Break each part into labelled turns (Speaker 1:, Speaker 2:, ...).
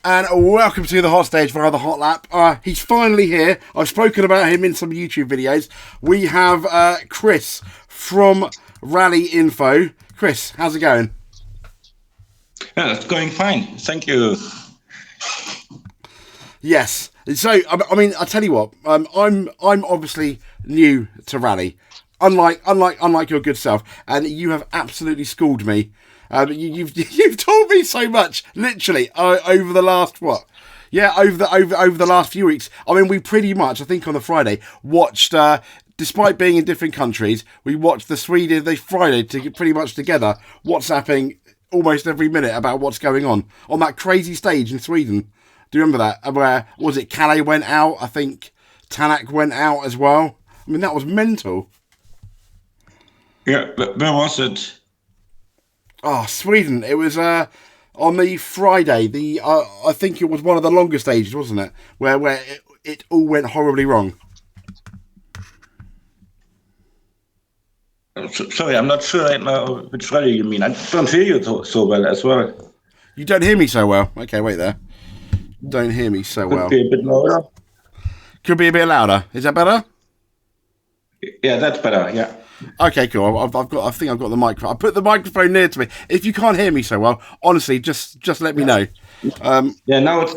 Speaker 1: and welcome to the hot stage via the hot lap. He's finally here. I've spoken about him in some YouTube videos. We have Chris from Rally Info. Chris, how's it going?
Speaker 2: Yeah, it's going fine. Thank you.
Speaker 1: Yes. So, I mean, I tell you what. I'm obviously new to rally, unlike your good self, and you have absolutely schooled me. You've told me so much, literally, over the last over the last few weeks. I mean, we pretty much, I think, on the Friday watched. Despite being in different countries, we watched the Friday pretty much together, WhatsApping almost every minute about what's going on that crazy stage in Sweden. Do you remember that? Where was it? Calais went out. I think Tanak went out as well. I mean, that was mental.
Speaker 2: Yeah, where was it?
Speaker 1: Oh, Sweden. It was on the Friday. I think it was one of the longer stages, wasn't it? Where it all went horribly wrong.
Speaker 2: Sorry, I'm not sure right now which rally you mean. I don't hear you so well as well.
Speaker 1: You don't hear me so well. Okay, wait there. Don't hear me so well.
Speaker 2: Could be a bit louder.
Speaker 1: Could be a bit louder. Is that better?
Speaker 2: Yeah, that's better. Yeah.
Speaker 1: Okay, cool. I think I've got the microphone. I put the microphone near to me. If you can't hear me so well, honestly, just let me know.
Speaker 2: Yeah, now it's.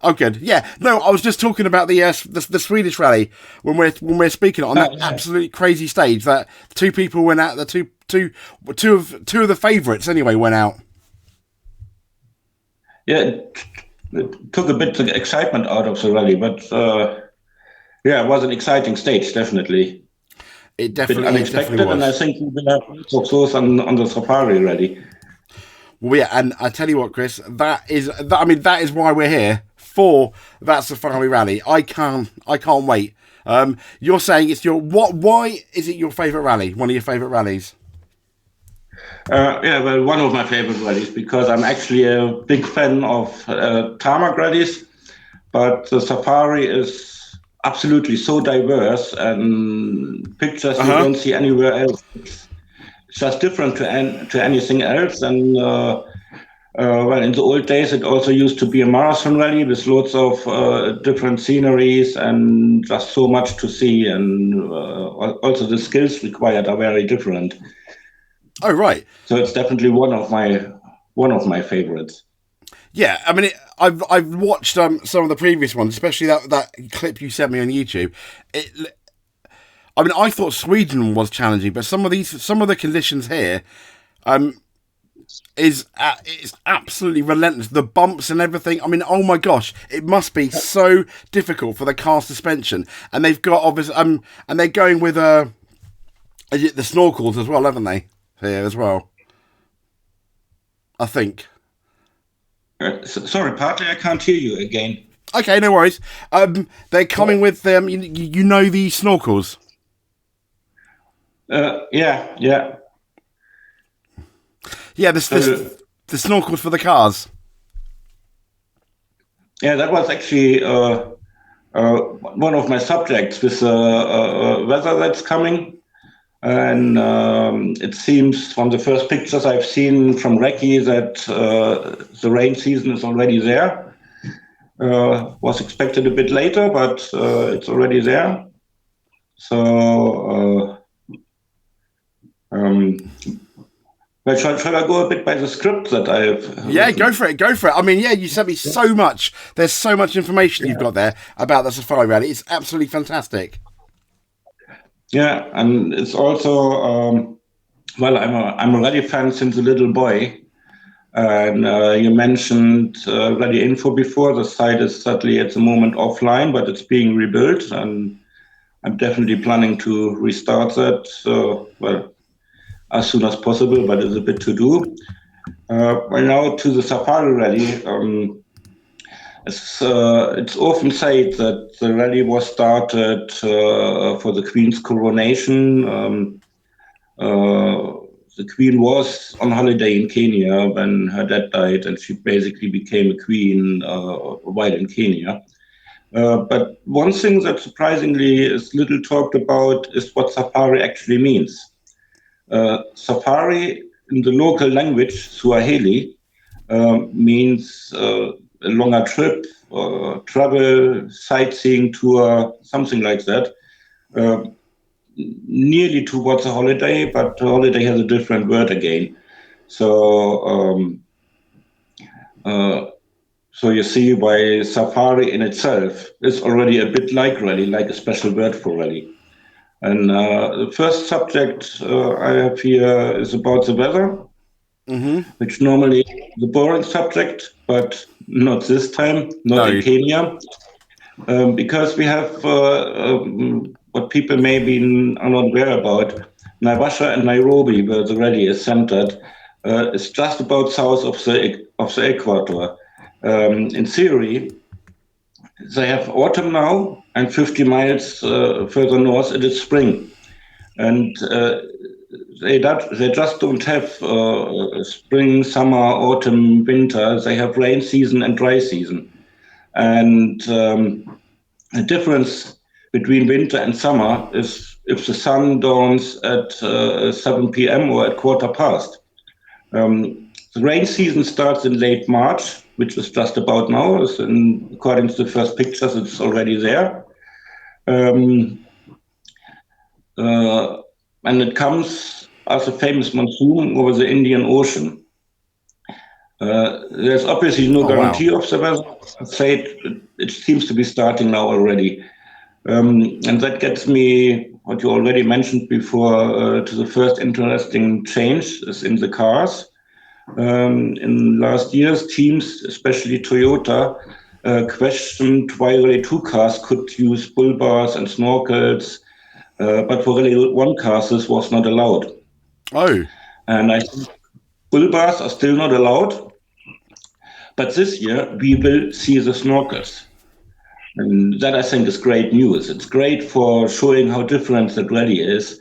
Speaker 1: Oh, good. Yeah, no, I was just talking about the Swedish rally when we're speaking on that absolutely crazy stage that two people went out. The two of the favourites anyway went out.
Speaker 2: Yeah, it took a bit of excitement out of the rally, but it was an exciting stage, definitely.
Speaker 1: It definitely,
Speaker 2: unexpected,
Speaker 1: it definitely was.
Speaker 2: And I think we will have those on the Safari Rally.
Speaker 1: Well, yeah, and I tell you what, Chris, that is why we're here for that Safari Rally. I can't wait. You're saying it's your what? Why is it your favourite rally? One of your favourite rallies?
Speaker 2: One of my favorite rallies, because I'm actually a big fan of tarmac rallies, but the Safari is absolutely so diverse and pictures you don't see anywhere else. It's just different to anything else. And in the old days, it also used to be a marathon rally with lots of different sceneries and just so much to see. And also the skills required are very different.
Speaker 1: Oh, right.
Speaker 2: So it's definitely one of my favorites.
Speaker 1: Yeah, I mean, I've watched some of the previous ones, especially that clip you sent me on YouTube. I mean, I thought Sweden was challenging, but some of the conditions here, it's absolutely relentless. The bumps and everything. I mean, oh my gosh, it must be so difficult for the car suspension. And they've got obviously, and they're going with the snorkels as well, haven't they? Here as well, I think.
Speaker 2: Sorry, partly I can't hear you again.
Speaker 1: Okay, no worries. They're coming with them. You know the snorkels.
Speaker 2: Yeah.
Speaker 1: Yeah, the snorkels for the cars. Yeah,
Speaker 2: that was actually one of my subjects with the weather that's coming. And it seems from the first pictures I've seen from Recce that the rain season is already there. Was expected a bit later, but it's already there. So, shall I go a bit by the script that I've...
Speaker 1: Yeah, go for it. I mean, yeah, you sent me so much. There's so much information you've got there about the Safari Rally. It's absolutely fantastic.
Speaker 2: Yeah, and it's also I'm a rally fan since a little boy, and you mentioned Rally Info before. The site is sadly at the moment offline, but it's being rebuilt, and I'm definitely planning to restart that. As soon as possible, but it's a bit to do. Now to the Safari Rally. It's often said that the rally was started for the Queen's coronation. The Queen was on holiday in Kenya when her dad died, and she basically became a queen while in Kenya. But one thing that surprisingly is little talked about is what Safari actually means. Safari, in the local language, Swahili, means a longer trip, travel, sightseeing tour, something like that. Uh, Nearly towards a holiday, but a holiday has a different word again. So, uh, so you see why safari in itself is already a bit like rally, like a special word for rally. And the first subject I have here is about the weather, which normally is the boring subject, but not this time, not in
Speaker 1: No.
Speaker 2: Kenya, because we have what people maybe are not aware about. Naivasha and Nairobi, where the rally is centered, is just about south of the equator. In theory, they have autumn now, and 50 miles further north it is spring. And they just don't have spring, summer, autumn, winter. They have rain season and dry season. And the difference between winter and summer is if the sun dawns at 7 p.m. or at quarter past. The rain season starts in late March, which is just about now. According to the first pictures, it's already there. Um, uh, and it comes as a famous monsoon over the Indian Ocean. There's obviously no
Speaker 1: Oh, wow.
Speaker 2: guarantee of the weather. I'd say it seems to be starting now already. And that gets me, what you already mentioned before, to the first interesting change is in the cars. In last years, teams, especially Toyota, questioned why Rally 2 cars could use bull bars and snorkels, but for Rally 1 cars, this was not allowed.
Speaker 1: Oh.
Speaker 2: And I think bull bars are still not allowed, but this year we will see the snorkels. And that I think is great news. It's great for showing how different the rally is.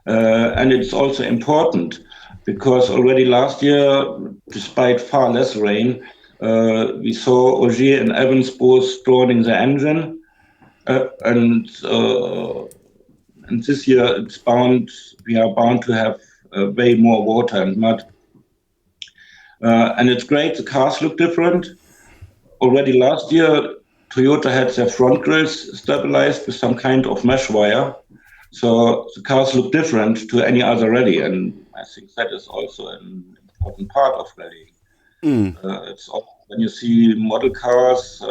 Speaker 2: And it's also important because already last year, despite far less rain, we saw Ogier and Evans both drawing the engine. Uh, and uh, and this year we are bound to have way more water and mud. And it's great, the cars look different. Already last year, Toyota had their front grills stabilized with some kind of mesh wire. So the cars look different to any other rally. And I think that is also an important part of rallying. It's when you see model cars,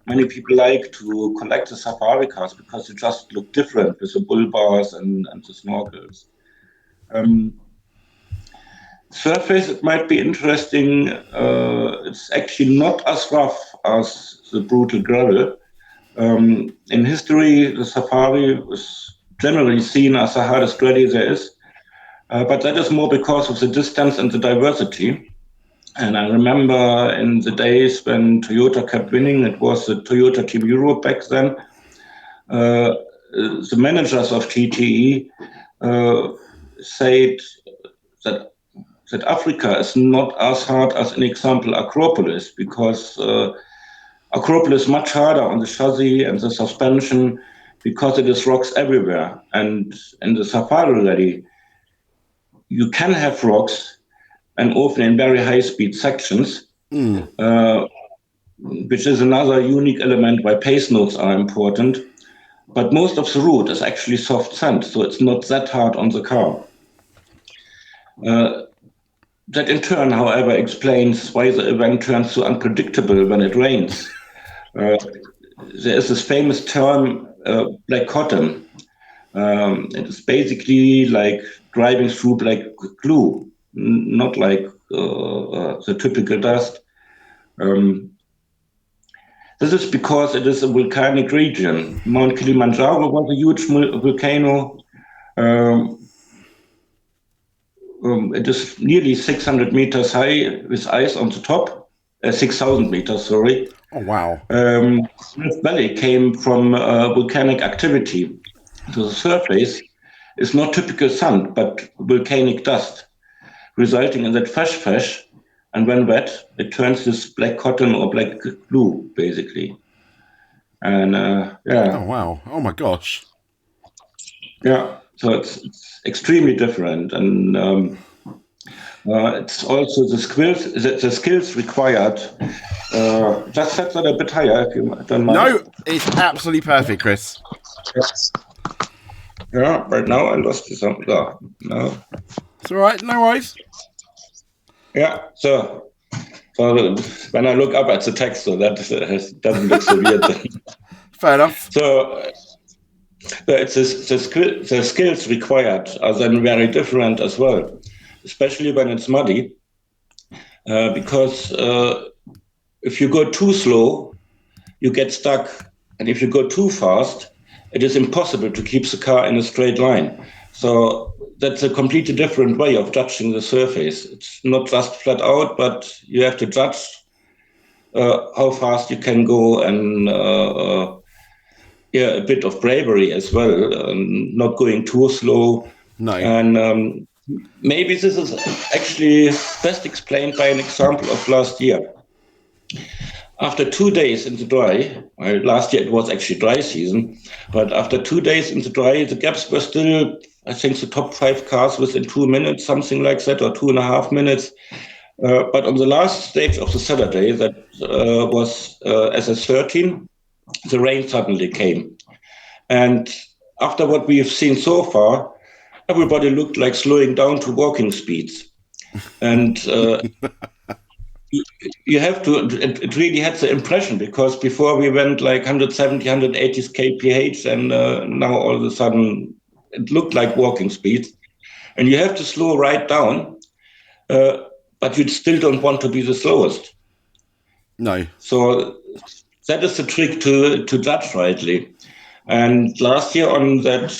Speaker 2: many people like to collect the safari cars because they just look different with the bull bars and the snorkels. Um, Surface, it might be interesting. It's actually not as rough as the brutal gravel. In history, the safari was generally seen as the hardest rally there is, but that is more because of the distance and the diversity. And I remember in the days when Toyota kept winning, it was the Toyota Team Europe back then. Uh, the managers of TTE said that Africa is not as hard as an example Acropolis because Acropolis is much harder on the chassis and the suspension because it is rocks everywhere. And in the Safari Rally, you can have rocks and often in very high speed sections, which is another unique element why pace notes are important. But most of the route is actually soft sand, so it's not that hard on the car. That in turn, however, explains why the event turns so unpredictable when it rains. Uh, there is this famous term, black cotton. It is basically like driving through black glue, not like the typical dust. Um, this is because it is a volcanic region. Mount Kilimanjaro was a huge volcano. Um, it is nearly 600 meters high with ice on the top, 6,000 meters, sorry.
Speaker 1: Oh, wow.
Speaker 2: Rift Valley came from volcanic activity. So the surface is not typical sand, but volcanic dust, resulting in that fesh, and when wet, it turns this black cotton or black glue, basically. And
Speaker 1: Oh, wow. Oh, my gosh.
Speaker 2: so it's extremely different. And It's also the skills required. Just set that a bit higher if you don't mind.
Speaker 1: No, it's absolutely perfect, Chris.
Speaker 2: Yeah, right now I lost this. No.
Speaker 1: It's all right, no worries.
Speaker 2: Yeah, so when I look up at the text, so that doesn't look so weird.
Speaker 1: Fair enough.
Speaker 2: So the skills required are then very different as well, especially when it's muddy, because if you go too slow, you get stuck, and if you go too fast, it is impossible to keep the car in a straight line. So that's a completely different way of judging the surface. It's not just flat out, but you have to judge how fast you can go, and a bit of bravery as well, not going too slow.
Speaker 1: No.
Speaker 2: And maybe this is actually best explained by an example of last year. After 2 days in the dry, last year it was actually dry season, but after 2 days in the dry, the gaps were still, I think, the top 5 cars within 2 minutes, something like that, or 2.5 minutes. But on the last stage of the Saturday, that was SS13, the rain suddenly came. And after what we have seen so far, everybody looked like slowing down to walking speeds. And you have to, it really had the impression, because before we went like 170, 180 kph, and now all of a sudden it looked like walking speeds. And you have to slow right down, but you still don't want to be the slowest.
Speaker 1: No.
Speaker 2: So that is the trick to judge rightly. And last year on that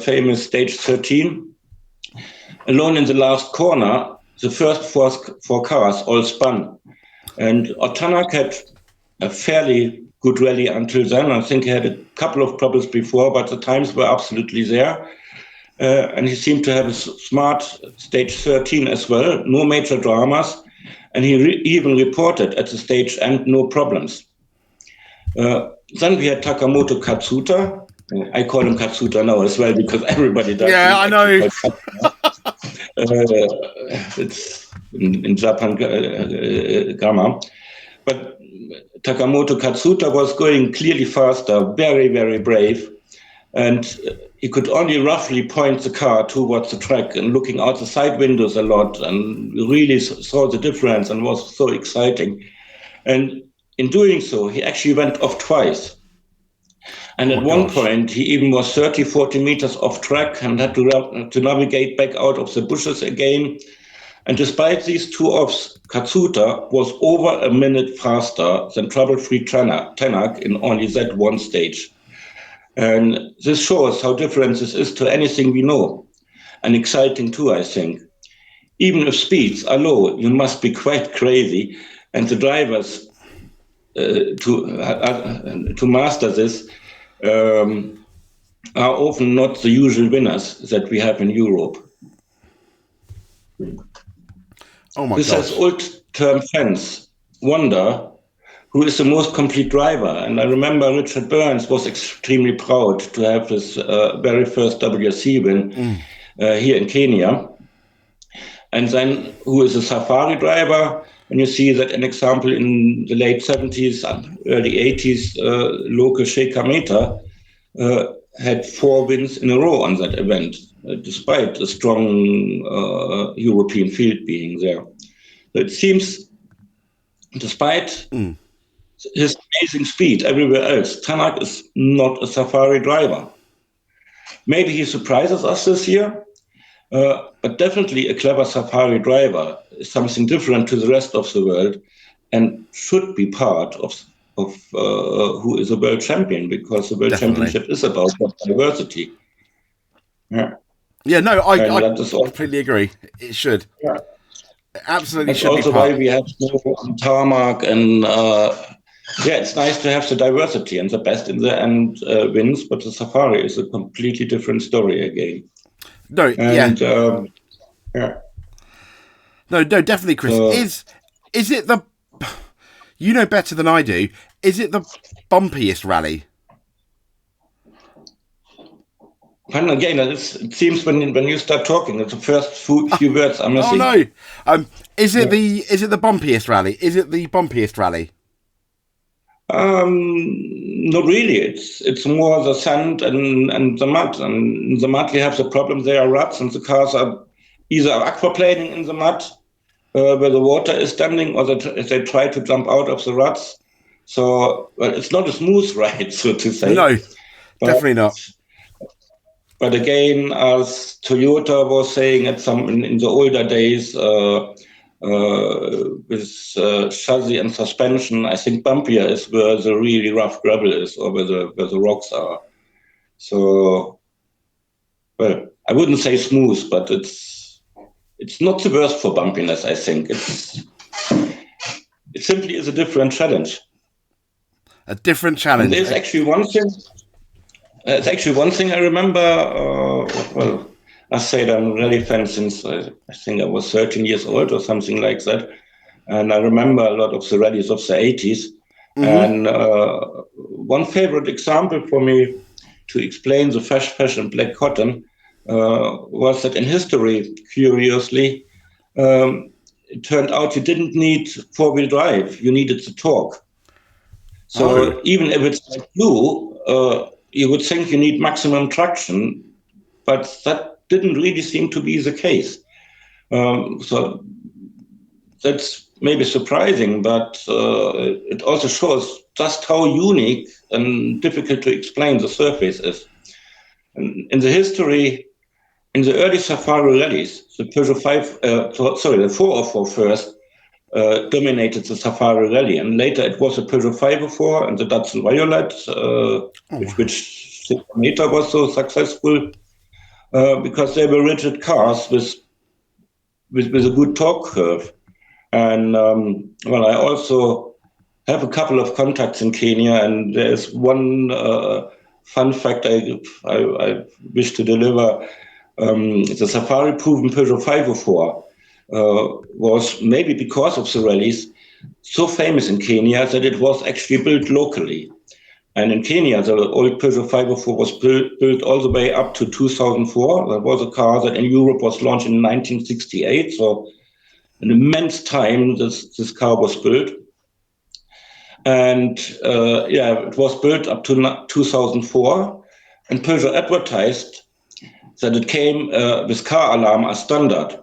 Speaker 2: famous stage 13, alone in the last corner, the first four cars all spun. And Otanak had a fairly good rally until then. I think he had a couple of problems before, but the times were absolutely there. And he seemed to have a smart stage 13 as well, no major dramas. And he even reported at the stage end no problems. Then we had Takamoto Katsuta. I call him Katsuta now as well, because everybody does.
Speaker 1: Yeah, I know.
Speaker 2: It's in Japan grammar. But Takamoto Katsuta was going clearly faster, very, very brave. And he could only roughly point the car towards the track and looking out the side windows a lot, and really saw the difference, and was so exciting. And in doing so, he actually went off twice. And at one point, he even was 30, 40 meters off track and had to navigate back out of the bushes again. And despite these two offs, Katsuta was over a minute faster than trouble-free Tanak in only that one stage. And this shows how different this is to anything we know. And exciting too, I think. Even if speeds are low, you must be quite crazy. And the drivers to master this are often not the usual winners that we have in Europe.
Speaker 1: Oh my
Speaker 2: this
Speaker 1: gosh.
Speaker 2: has old-term fans wonder who is the most complete driver. And I remember Richard Burns was extremely proud to have his very first WRC win here in Kenya. And then who is a Safari driver? And you see that an example in the late 70s, early 80s, local Sheikh Meta had 4 wins in a row on that event, despite a strong European field being there. So it seems, despite his amazing speed everywhere else, Tanak is not a Safari driver. Maybe he surprises us this year, but definitely a clever Safari driver is something different to the rest of the world, and should be part of who is a world champion, because the world championship is about diversity.
Speaker 1: Yeah, no, I completely agree. It should.
Speaker 2: Yeah.
Speaker 1: Absolutely
Speaker 2: That's
Speaker 1: should
Speaker 2: also
Speaker 1: be part.
Speaker 2: why we have tarmac, and it's nice to have the diversity, and the best in the end wins, but the Safari is a completely different story again.
Speaker 1: No,
Speaker 2: and,
Speaker 1: yeah. No, definitely, Chris. Is it the... You know better than I do. Is it the bumpiest rally?
Speaker 2: And again, it seems when you start talking, it's the first few words are
Speaker 1: Oh
Speaker 2: missing.
Speaker 1: no! Is it the bumpiest rally? Is it the bumpiest rally?
Speaker 2: Not really. It's more the sand and the mud. And in the mud, you have the problem. There are ruts, and the cars are either aquaplaning in the mud where the water is standing, or they try to jump out of the ruts. So well, it's not a smooth ride, so to say.
Speaker 1: No,
Speaker 2: But
Speaker 1: definitely not.
Speaker 2: but again, as Toyota was saying in the older days, with chassis and suspension, I think bumpier is where the really rough gravel is, or where the rocks are. So, well, I wouldn't say smooth, but it's not the worst for bumpiness. I think it simply is a different challenge.
Speaker 1: A different
Speaker 2: And
Speaker 1: challenge.
Speaker 2: there's actually one thing. It's actually one thing I remember. Well, I said I'm a rally fan since I think I was 13 years old or something like that. And I remember a lot of the rallies of the 80s. And one favorite example for me to explain the fashion black cotton was that in history, curiously, it turned out you didn't need four-wheel drive, you needed the torque.
Speaker 1: Oh,
Speaker 2: So even if it's like blue, you would think you need maximum traction, but that didn't really seem to be the case. So that's maybe surprising, but it also shows just how unique and difficult to explain the surface is. And in the history, in the early Safari rallies, the Peugeot 5, the 404 first dominated the Safari Rally, and later it was the Peugeot 504 and the Datsun Violet, which meter was so successful because they were rigid cars with a good torque curve. And well, I also have a couple of contacts in Kenya, and there's one fun fact I wish to deliver. The safari-proven Peugeot 504 was, maybe because of the rallies, so famous in Kenya that it was actually built locally. And in Kenya, the old Peugeot 504 was built all the way up to 2004. That was a car that in Europe was launched in 1968. So an immense time this car was built. And it was built up to 2004. And Peugeot advertised that it came with car alarm as standard.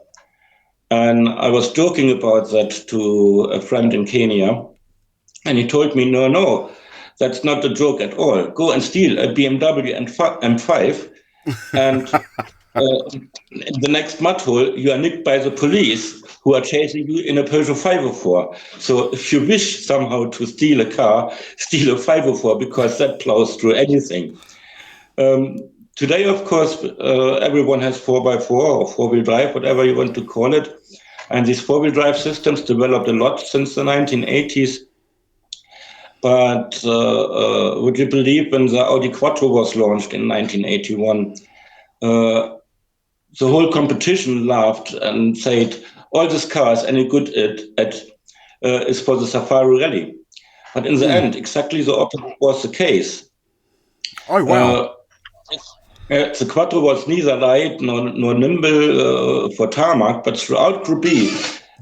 Speaker 2: And I was joking about that to a friend in Kenya. And he told me, no, that's not a joke at all. Go and steal a BMW M5 and in the next mud hole, you are nicked by the police who are chasing you in a Peugeot 504. So if you wish somehow to steal a car, steal a 504 because that plows through anything. Today, of course, everyone has 4x4 or four-wheel drive, whatever you want to call it. And these four-wheel drive systems developed a lot since the 1980s. But would you believe when the Audi Quattro was launched in 1981, the whole competition laughed and said, all these cars any good at is for the Safari Rally. But in the end, exactly the opposite was the case.
Speaker 1: Oh, wow.
Speaker 2: The Quattro was neither light nor nimble for tarmac, but throughout Group B,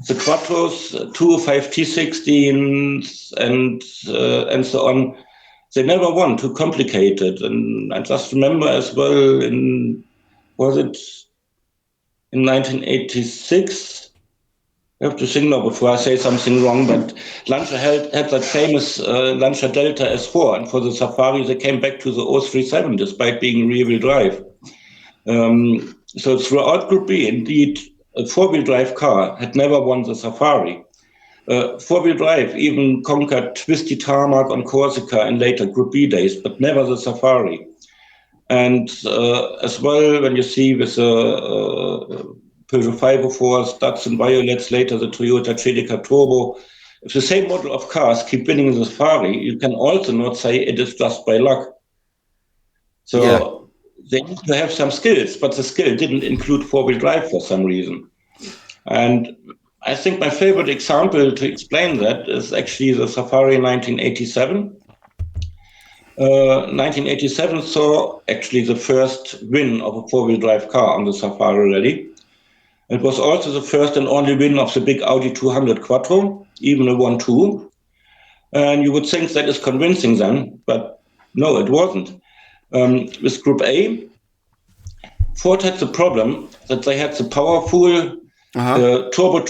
Speaker 2: the Quattros, 205 T16s and so on, they never won, too complicated. And I just remember as well was it in 1986? I have to think now before I say something wrong, but Lancia had that famous Lancia Delta S4, and for the Safari they came back to the 037 despite being rear-wheel drive. So throughout Group B, indeed, a four-wheel drive car had never won the Safari. Four-wheel drive even conquered twisty tarmac on Corsica in later Group B days, but never the Safari. And as well, when you see with the Peugeot 504s, Datsun Violets, later the Toyota Celica Turbo, if the same model of cars keep winning the Safari, you can also not say it is just by luck. So they need to have some skills, but the skill didn't include four-wheel drive for some reason. And I think my favorite example to explain that is actually the Safari 1987. 1987 saw actually the first win of a four-wheel drive car on the Safari Rally. It was also the first and only win of the big Audi 200 Quattro, even a 1-2. And you would think that is convincing then, but no, it wasn't. With Group A, Ford had the problem that they had the powerful turbo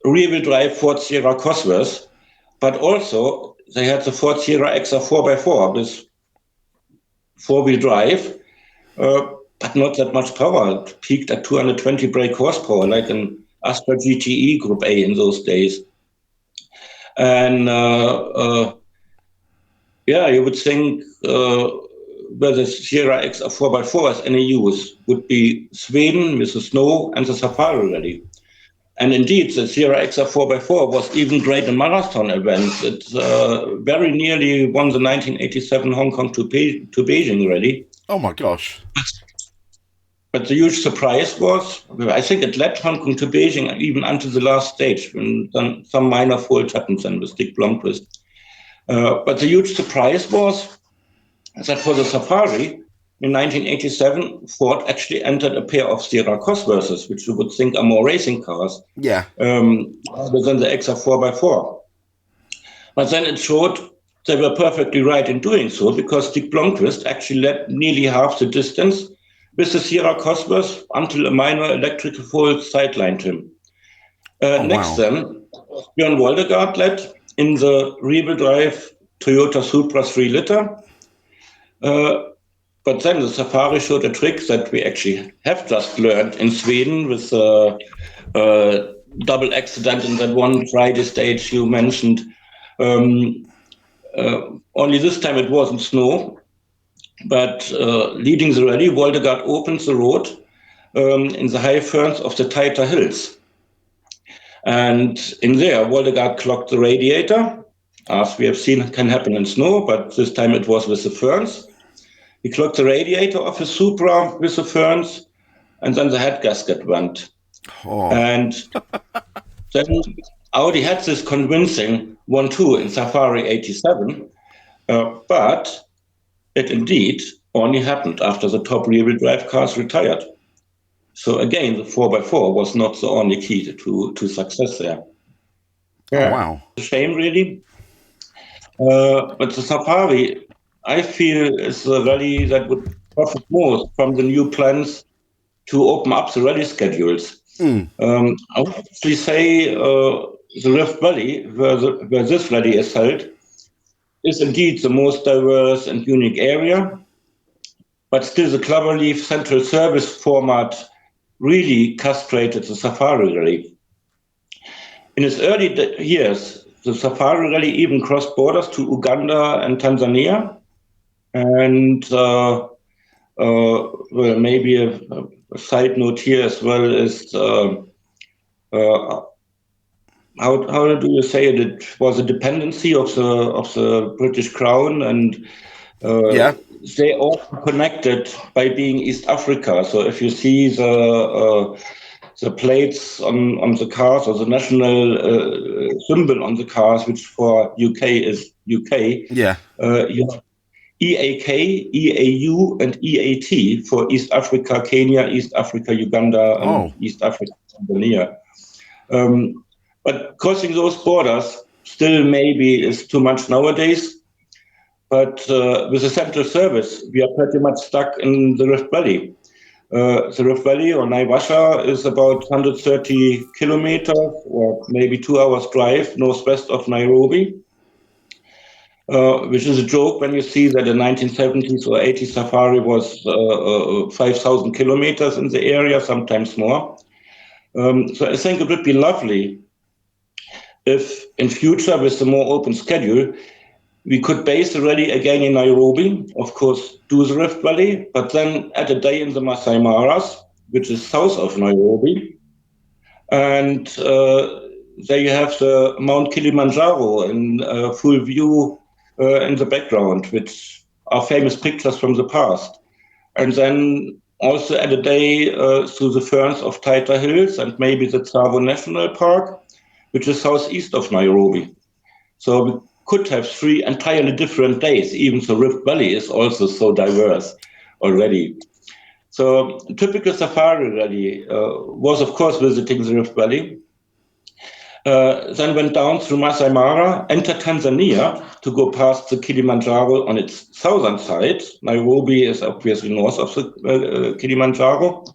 Speaker 2: rear-wheel drive Ford Sierra Cosworth, but also they had the Ford Sierra XR 4x4 with four-wheel drive, but not that much power. It peaked at 220 brake horsepower, like an Astra GTE Group A in those days. And you would think where the Sierra XR 4x4 has any use would be Sweden with the snow and the Safari Rally. And indeed, the Sierra XR 4x4 was even great in marathon events. It very nearly won the 1987 Hong Kong to Beijing Rally.
Speaker 1: Oh my gosh.
Speaker 2: But the huge surprise was, I think it led Hong Kong to Beijing even until the last stage, when some minor fault happened then with Dick Blomqvist. But the huge surprise was that for the Safari, in 1987, Ford actually entered a pair of Sierra Cosworths, which you would think are more racing cars, rather than the XR 4x4. But then it showed they were perfectly right in doing so, because Dick Blomqvist actually led nearly half the distance with the Sierra Cosworth until a minor electrical fault sidelined him. Next then, Björn Woldegaard led in the rear-wheel drive Toyota Supra 3 liter. But then the Safari showed a trick that we actually have just learned in Sweden with a double accident in that one Friday stage you mentioned. Only this time it wasn't snow, but leading the rally, Woldegaard opens the road in the high ferns of the Taita Hills. And in there, Woldegaard clogged the radiator, as we have seen can happen in snow, but this time it was with the ferns. He clogged the radiator of his Supra with the ferns, and then the head gasket went. And then Audi had this convincing 1-2 in Safari 87, but it indeed only happened after the top rear-wheel drive cars retired. So again, the 4x4 was not the only key to success there.
Speaker 1: Yeah. Oh, wow.
Speaker 2: It's a shame, really. But the Safari, I feel, is a rally that would profit most from the new plans to open up the rally schedules. I would actually say the Rift Valley, where this rally is held, is indeed the most diverse and unique area. But still, the Cloverleaf Central Service format really castrated the Safari Rally. In its early years, the Safari Rally even crossed borders to Uganda and Tanzania. And maybe a side note here as well is how do you say it? It was a dependency of the British Crown, and they all connected by being East Africa. So if you see the plates on the cars, or the national symbol on the cars, which for UK is UK, you have EAK, EAU, and EAT for East Africa, Kenya, East Africa, Uganda, and East Africa, Tanzania. But crossing those borders still maybe is too much nowadays. But with the Central Service, we are pretty much stuck in the Rift Valley. The Rift Valley, or Naivasha, is about 130 kilometers, or maybe 2 hours drive northwest of Nairobi. Which is a joke when you see that in 1970s or 80s Safari was 5,000 kilometers in the area, sometimes more. So I think it would be lovely if in future, with the more open schedule, we could base the rally again in Nairobi, of course, do the Rift Valley, but then add a day in the Masai Maras, which is south of Nairobi. And there you have the Mount Kilimanjaro in full view in the background, which are famous pictures from the past. And then also add a day through the ferns of Taita Hills and maybe the Tsavo National Park, which is southeast of Nairobi. So could have 3 entirely different days. Even the Rift Valley is also so diverse already. So typical safari rally was, of course, visiting the Rift Valley. Then went down through Masai Mara, entered Tanzania to go past the Kilimanjaro on its southern side. Nairobi is obviously north of the Kilimanjaro.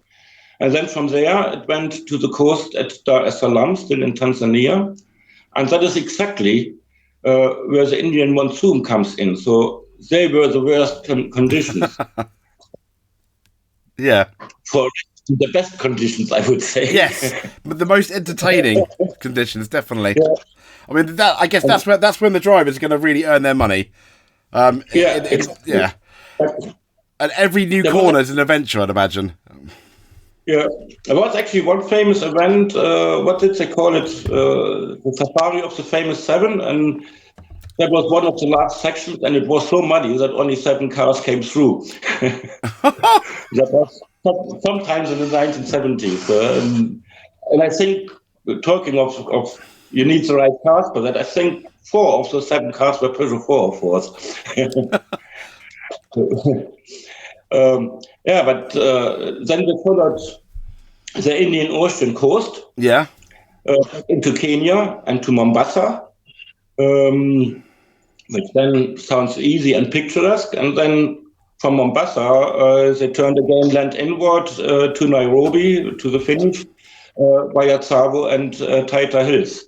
Speaker 2: And then from there, it went to the coast at Dar es Salaam, still in Tanzania. And that is exactly where the Indian monsoon comes in. So they were the worst conditions.
Speaker 1: Yeah.
Speaker 2: For the best conditions, I would say.
Speaker 1: Yes, but the most entertaining conditions, definitely.
Speaker 2: Yeah.
Speaker 1: I mean, I guess that's when the drivers are going to really earn their money. Yeah. And every new corner is an adventure, I'd imagine.
Speaker 2: Yeah, there was actually one famous event. What did they call it? The Safari of the Famous Seven, and that was one of the last sections, and it was so muddy that only 7 cars came through. That was sometimes in the 1970s, and I think talking of you need the right cars for that. I think 4 of the 7 cars were Peugeot 404s. But then we followed the Indian Ocean coast.
Speaker 1: Yeah.
Speaker 2: Into Kenya and to Mombasa, which then sounds easy and picturesque. And then from Mombasa, they turned again land inward to Nairobi, to the finish, via Tsavo and Taita Hills.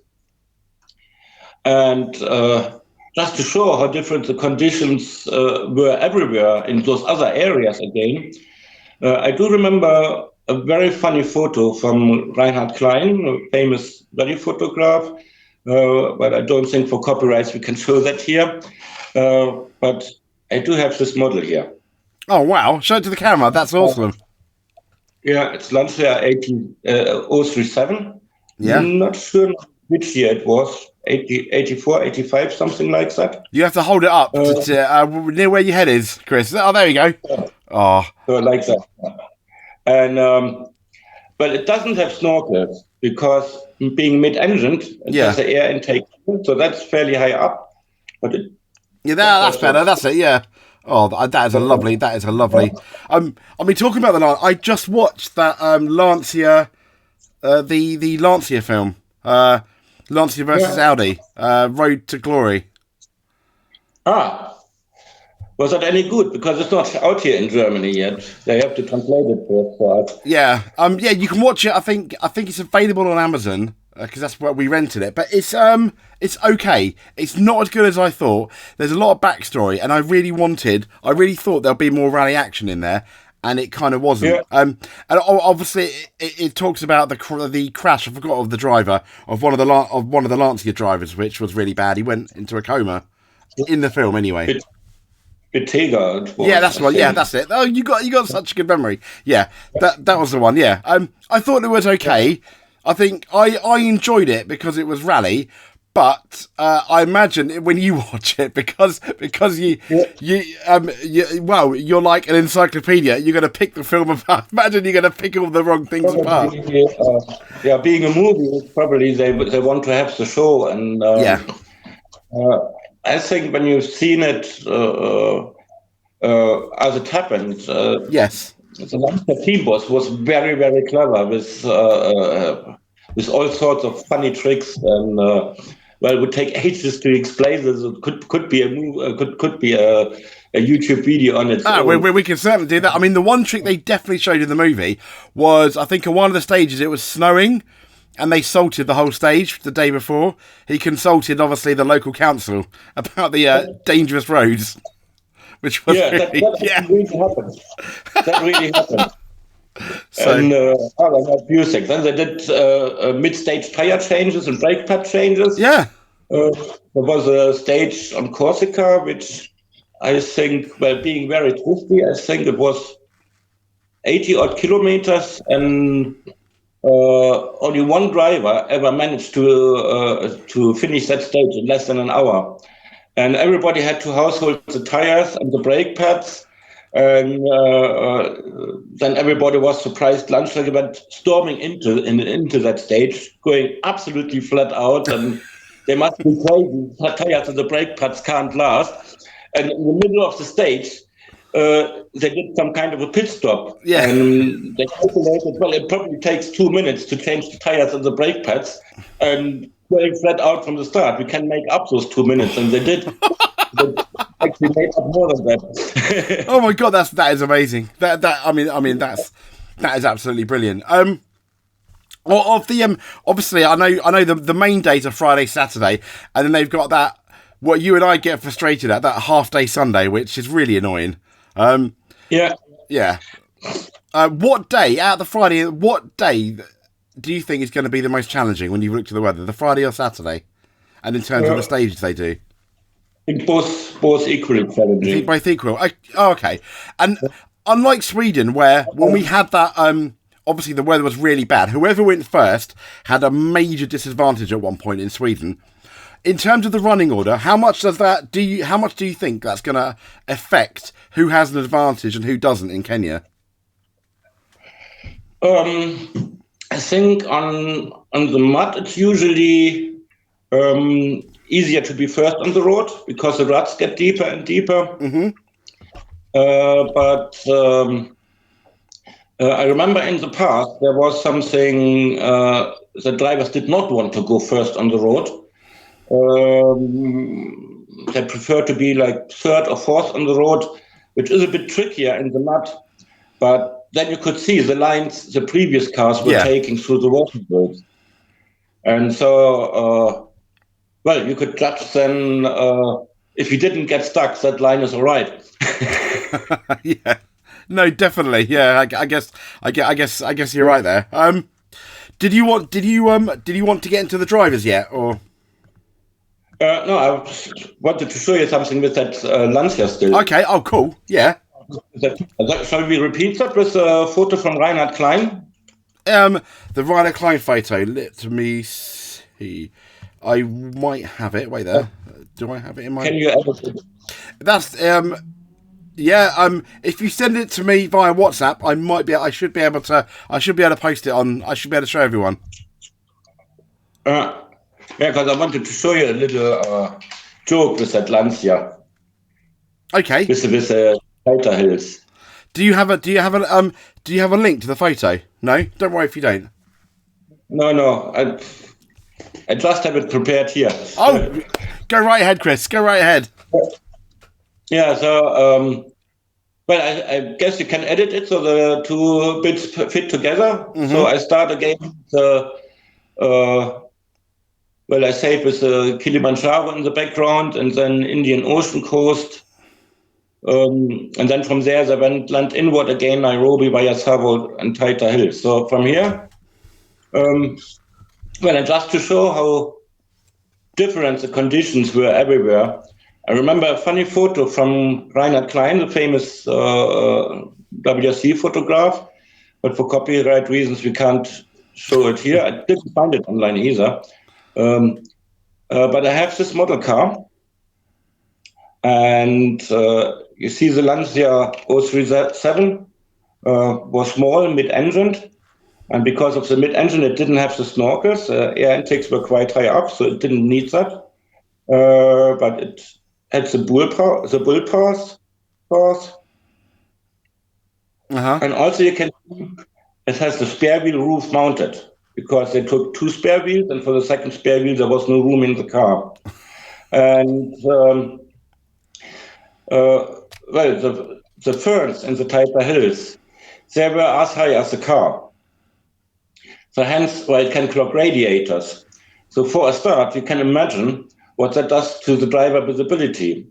Speaker 2: And just to show how different the conditions were everywhere in those other areas again, I do remember a very funny photo from Reinhard Klein, a famous rally photograph, but I don't think for copyrights we can show that here. But I do have this model here.
Speaker 1: Oh, wow. Show it to the camera. That's awesome.
Speaker 2: Yeah, it's Lancia 037.
Speaker 1: Yeah.
Speaker 2: I'm not sure which year it was, 84, 85, something like that.
Speaker 1: You have to hold it up near where your head is, Chris. Oh, there you go. Oh.
Speaker 2: So like that. And but it doesn't have snorkels because being mid-engined, it has the air intake, so that's fairly high up. But
Speaker 1: that's better. That's it. Yeah. Oh, that is a lovely. I mean, talking about the I just watched that Lancia, the Lancia film, Lancia versus Audi, Road to Glory.
Speaker 2: Was that any good? Because it's not out here in Germany yet. They have to translate it for us.
Speaker 1: Yeah. You can watch it. I think it's available on Amazon because that's where we rented it. But it's okay. It's not as good as I thought. There's a lot of backstory, and I really thought there'll be more rally action in there, and it kind of wasn't.
Speaker 2: Yeah.
Speaker 1: And obviously it talks about the crash. I forgot of the driver of one of the Lancia drivers, which was really bad. He went into a coma in the film anyway.
Speaker 2: Betega.
Speaker 1: Yeah, that's one. Yeah, that's it. Oh, you got such a good memory. Yeah, that was the one. Yeah, I thought it was okay. I think I enjoyed it because it was rally, but I imagine when you watch it because you're like an encyclopedia. You're going to pick the film apart. Imagine you're going to pick all the wrong things apart.
Speaker 2: Being a movie, probably they want to have the show and I think when you've seen it as it happened,
Speaker 1: yes,
Speaker 2: the Lancia team boss was very, very clever with all sorts of funny tricks, and it would take ages to explain this. It could be a YouTube video on its own.
Speaker 1: We can certainly do that. I mean, the one trick they definitely showed in the movie was, I think, on one of the stages it was snowing. And they salted the whole stage the day before. He consulted, obviously, the local council about the dangerous roads, which was
Speaker 2: really happened. That really happened. And music. Then they did mid-stage tire changes and brake pad changes.
Speaker 1: Yeah.
Speaker 2: There was a stage on Corsica, which I think, being very twisty, I think it was 80-odd kilometers, and only one driver ever managed to finish that stage in less than an hour, and everybody had to household the tires and the brake pads, and then everybody was surprised. Lancia went storming into that stage, going absolutely flat out, and they must be crazy. Tires and the brake pads can't last. And in the middle of the stage, they did some kind of a pit stop.
Speaker 1: Yeah.
Speaker 2: And they calculated, well, it probably takes 2 minutes to change the tires and the brake pads. And going flat out from the start, we can make up those 2 minutes. And they did. They actually made up more than that.
Speaker 1: Oh my god, that is amazing. I mean that is absolutely brilliant. Of the obviously I know the main days are Friday, Saturday, and then they've got that what you and I get frustrated at, that half day Sunday, which is really annoying.
Speaker 2: Yeah.
Speaker 1: What day out of the Friday? What day do you think is going to be the most challenging when you look to the weather? The Friday or Saturday? And in terms of the stages they do,
Speaker 2: I think both equally challenging.
Speaker 1: I think both equal. Okay. And unlike Sweden, where when we had that, obviously the weather was really bad. Whoever went first had a major disadvantage at one point in Sweden. In terms of the running order, how much do you think that's going to affect who has an advantage and who doesn't in Kenya?
Speaker 2: I think on the mud it's usually easier to be first on the road because the ruts get deeper and deeper.
Speaker 1: Mm-hmm.
Speaker 2: But I remember in the past there was something the drivers did not want to go first on the road. They prefer to be like third or fourth on the road, which is a bit trickier in the mud. But then you could see the lines the previous cars were taking through the water birds. And so, well, you could judge then if you didn't get stuck, that line is all right.
Speaker 1: Yeah, no, definitely. Yeah, I guess you're right there. Did you want to get into the drivers yet, or?
Speaker 2: No, I wanted to show you something with that Lancia still.
Speaker 1: Okay. Oh, cool. Yeah.
Speaker 2: Shall we repeat that with a photo from Reinhard Klein?
Speaker 1: The Reinhard Klein photo. Let me see. I might have it. Wait there. Do I have it in my?
Speaker 2: Can you edit it?
Speaker 1: That's yeah. If you send it to me via WhatsApp, I should be able to post it on. I should be able to show everyone.
Speaker 2: Yeah, because I wanted to show you a little joke with that Lancia.
Speaker 1: Okay.
Speaker 2: With tighter hills.
Speaker 1: Do you have a link to the photo? No, don't worry if you don't.
Speaker 2: No. I just have it prepared here.
Speaker 1: Oh, go right ahead, Chris. Go right ahead.
Speaker 2: Yeah. So, well, I guess you can edit it so the two bits fit together. Mm-hmm. So I start again. Well, I say it with Kilimanjaro in the background, and then Indian Ocean coast. And then from there, they land inward again, Nairobi via Savo and tighter hills. So from here, well, and just to show how different the conditions were everywhere, I remember a funny photo from Reinhard Klein, the famous WRC photograph, but for copyright reasons, we can't show it here. I didn't find it online either. But I have this model car, and you see the Lancia 037 was small, mid-engined, and because of the mid-engine, it didn't have the snorkels. Air intakes were quite high up, so it didn't need that. But it had the bull pass.
Speaker 1: Uh-huh.
Speaker 2: And also you can see it has the spare wheel roof mounted, because they took two spare wheels, and for the second spare wheel, there was no room in the car. And well, the ferns in the tighter hills, they were as high as the car. So hence why it can clog radiators. So for a start, you can imagine what that does to the driver visibility.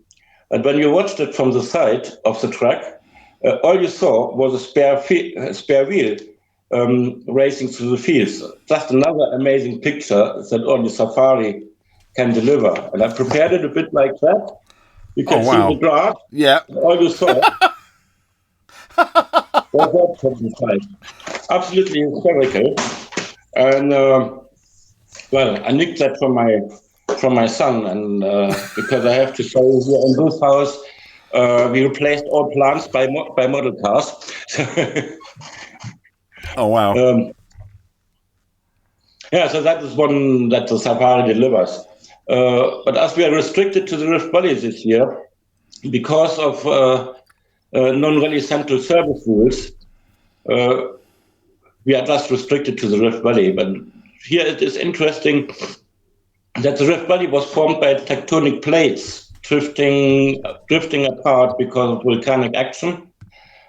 Speaker 2: And when you watched it from the side of the track, all you saw was a spare wheel racing through the fields. Just another amazing picture that only Safari can deliver. And I prepared it a bit like that. You can see the graph.
Speaker 1: Yeah.
Speaker 2: All you saw was that from the side. Absolutely hysterical. And well, I nicked that from my son, and because I have to say here in this house, we replaced all plants by model cars.
Speaker 1: Oh wow!
Speaker 2: Yeah, so that is one that the Safari delivers. But as we are restricted to the Rift Valley this year, because of non-rally central service rules, we are just restricted to the Rift Valley. But here it is interesting that the Rift Valley was formed by tectonic plates drifting apart because of volcanic action.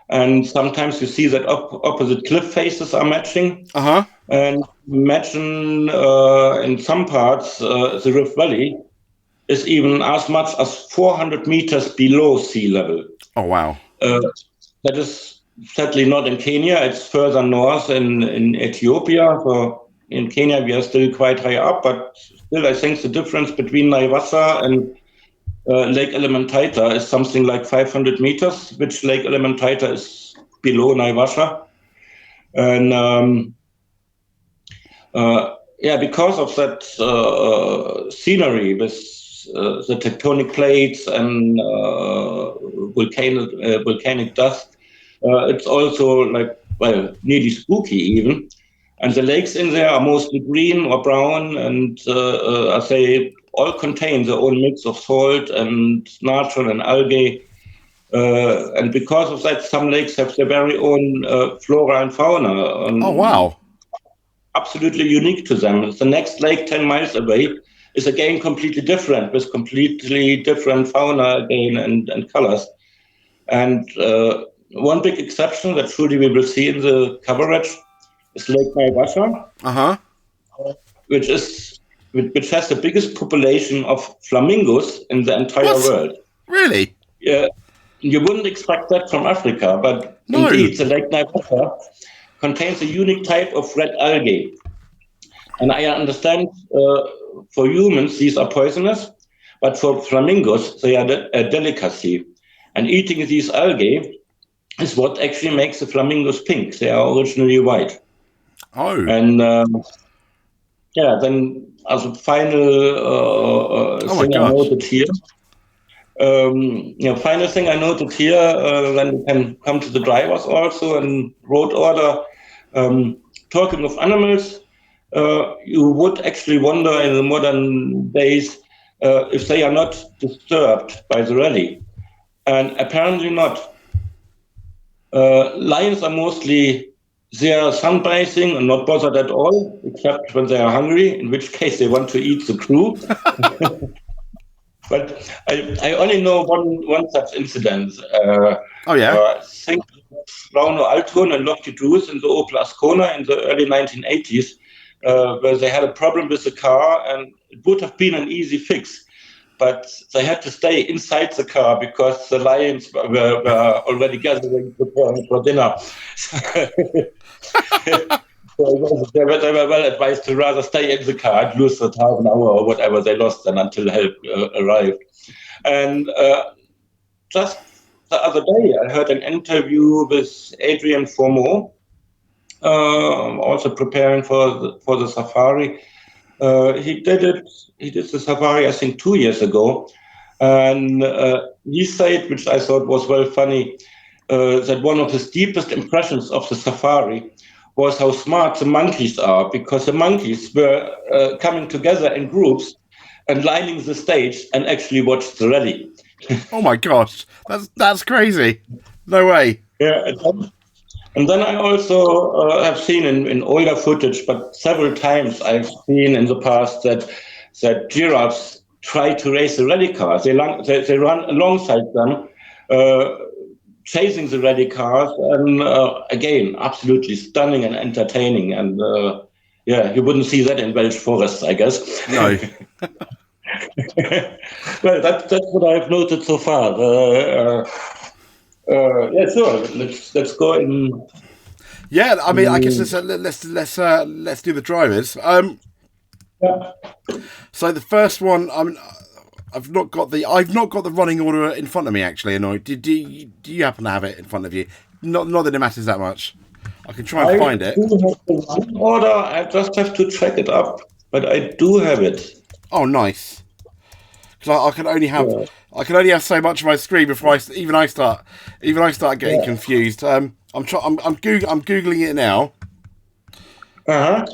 Speaker 2: And sometimes you see that opposite cliff faces are matching.
Speaker 1: Uh-huh.
Speaker 2: And imagine in some parts, the Rift Valley is even as much as 400 meters below sea level.
Speaker 1: Oh, wow.
Speaker 2: That is sadly not in Kenya. It's further north in Ethiopia. So in Kenya, we are still quite high up, but still, I think the difference between Naivasha and Lake Elementaita is something like 500 meters, which Lake Elementaita is below Naivasha. And because of that scenery with the tectonic plates and volcanic dust, it's also nearly spooky even. And the lakes in there are mostly green or brown, and as they all contain their own mix of salt and natron and algae. And because of that, some lakes have their very own flora and fauna.
Speaker 1: Oh, wow.
Speaker 2: Absolutely unique to them. The next lake 10 miles away is again completely different, with completely different fauna again and colors. And one big exception that surely we will see in the coverage is Lake Naivasha,
Speaker 1: Uh-huh.
Speaker 2: which has the biggest population of flamingos in the entire world.
Speaker 1: Really?
Speaker 2: Yeah, you wouldn't expect that from Africa, but
Speaker 1: No.
Speaker 2: Indeed, the Lake Naivasha contains a unique type of red algae. And I understand for humans these are poisonous, but for flamingos they are a delicacy. And eating these algae is what actually makes the flamingos pink. They are originally white.
Speaker 1: Oh.
Speaker 2: And then as a final thing I noted here. Final thing I noted here, then we can come to the drivers also and road order. Talking of animals, you would actually wonder in the modern days if they are not disturbed by the rally. And apparently not. Lions are mostly there sunbathing and not bothered at all, except when they are hungry, in which case they want to eat the crew. But I only know one such incident. I think Rauno Alton and Longitude in the Opel Ascona in the early 1980s, where they had a problem with the car, and it would have been an easy fix. But they had to stay inside the car because the lions were already gathering for dinner. So they were well advised to rather stay in the car and lose the half an hour or whatever they lost then until help arrived. And just the other day, I heard an interview with Adrian Formeau, also preparing for the safari. He did the safari, I think, 2 years ago. And he said, which I thought was well funny, that one of his deepest impressions of the safari was how smart the monkeys are, because the monkeys were coming together in groups and lining the stage and actually watched the rally.
Speaker 1: Oh my gosh, that's crazy. No way.
Speaker 2: Yeah. And then I also have seen in older footage, but several times I've seen in the past that giraffes try to race the rally cars. They run alongside them, chasing the rally cars, and again, absolutely stunning and entertaining. And you wouldn't see that in Welsh forests, I guess.
Speaker 1: No.
Speaker 2: Well, that's what I've noted so far. Sure. Let's go in.
Speaker 1: Yeah, I mean, I guess let's do the drivers. So the first one, I mean, I've not got the running order in front of me actually. Annoyed. Do you happen to have it in front of you? Not that it matters that much. I can try and find it.
Speaker 2: I do have the running order. I just have to check it up, but I do have it.
Speaker 1: Oh, nice. Because I can only have so much of my screen before I start getting confused. I'm googling it now.
Speaker 2: Uh-huh.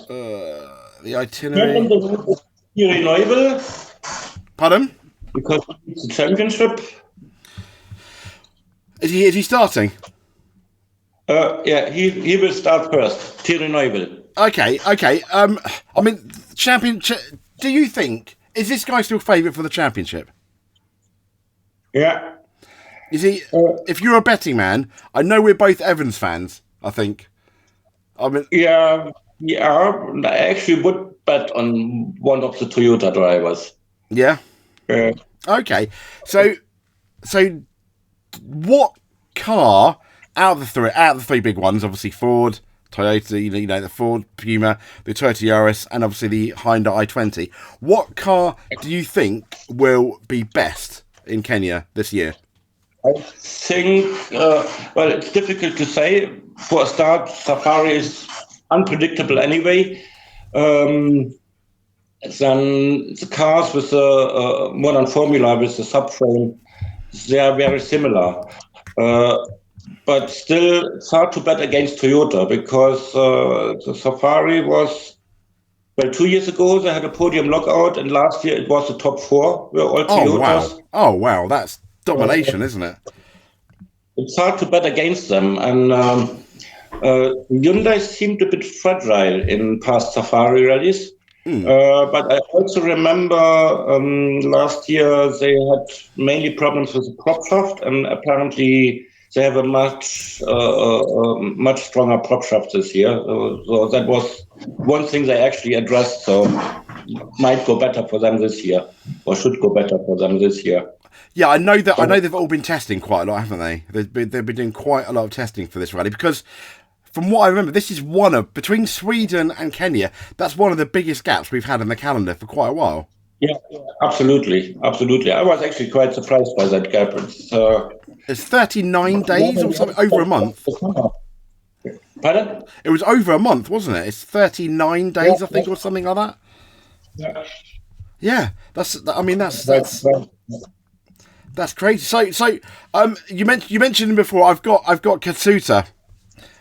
Speaker 1: The itinerary.
Speaker 2: Neubel.
Speaker 1: Pardon?
Speaker 2: Because it's the championship.
Speaker 1: Is he starting?
Speaker 2: Yeah, he will start first. Thierry Neuville.
Speaker 1: Okay. I mean, do you think is this guy still favourite for the championship?
Speaker 2: Yeah.
Speaker 1: Is he? If you're a betting man, I know we're both Evans fans. I think. I mean,
Speaker 2: Yeah. I actually would bet on one of the Toyota drivers.
Speaker 1: yeah.
Speaker 2: Uh,
Speaker 1: Okay. So what car out of the three big ones, obviously Ford, Toyota, you know, the Ford Puma, the Toyota Yaris, and obviously the Hyundai i20. What car do you think will be best in Kenya this year?
Speaker 2: I think, well, it's difficult to say. For a start, Safari is unpredictable anyway. Then the cars with the modern Formula with the subframe, they are very similar. But still, it's hard to bet against Toyota because the Safari was, well, 2 years ago they had a podium lockout, and last year it was the top four were all Toyotas.
Speaker 1: Oh wow, that's domination, isn't it?
Speaker 2: It's hard to bet against them, and Hyundai seemed a bit fragile in past Safari rallies. But I also remember last year they had mainly problems with the prop shaft, and apparently they have a much stronger prop shaft this year. So that was one thing they actually addressed. So might go better for them this year, or should go better for them this year.
Speaker 1: Yeah, I know that. I know they've all been testing quite a lot, haven't they? They've been doing quite a lot of testing for this rally because, from what I remember, this is one of between Sweden and Kenya. That's one of the biggest gaps we've had in the calendar for quite a while.
Speaker 2: Yeah, absolutely. I was actually quite surprised by that gap.
Speaker 1: It's 39 days or something, over a month.
Speaker 2: Pardon?
Speaker 1: It was over a month, wasn't it? It's 39 days, I think, or something like that. Yeah, that's crazy. So, you mentioned him before. I've got Katsuta,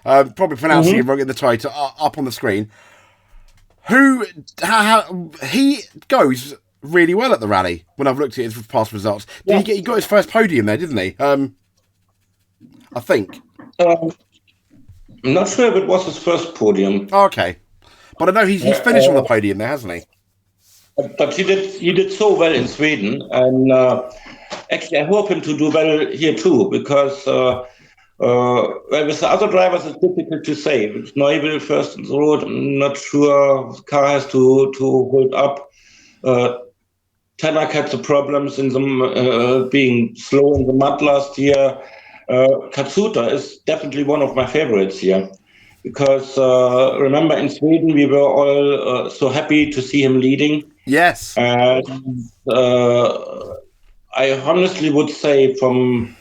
Speaker 1: probably pronouncing it wrong in the title, up on the screen. He goes really well at the rally when I've looked at his past results. He got his first podium there, didn't he? I think.
Speaker 2: I'm not sure if it was his first podium.
Speaker 1: Oh, okay, but I know he's finished on the podium there, hasn't he?
Speaker 2: But he did so well in Sweden, and actually I hope him to do well here too, because well, with the other drivers it's difficult to say. With Neuville first on the road, I'm not sure the car has to hold up. Tanak had the problems in the being slow in the mud last year. Katsuta is definitely one of my favorites here. Because remember in Sweden we were all so happy to see him leading.
Speaker 1: Yes.
Speaker 2: And I honestly would say from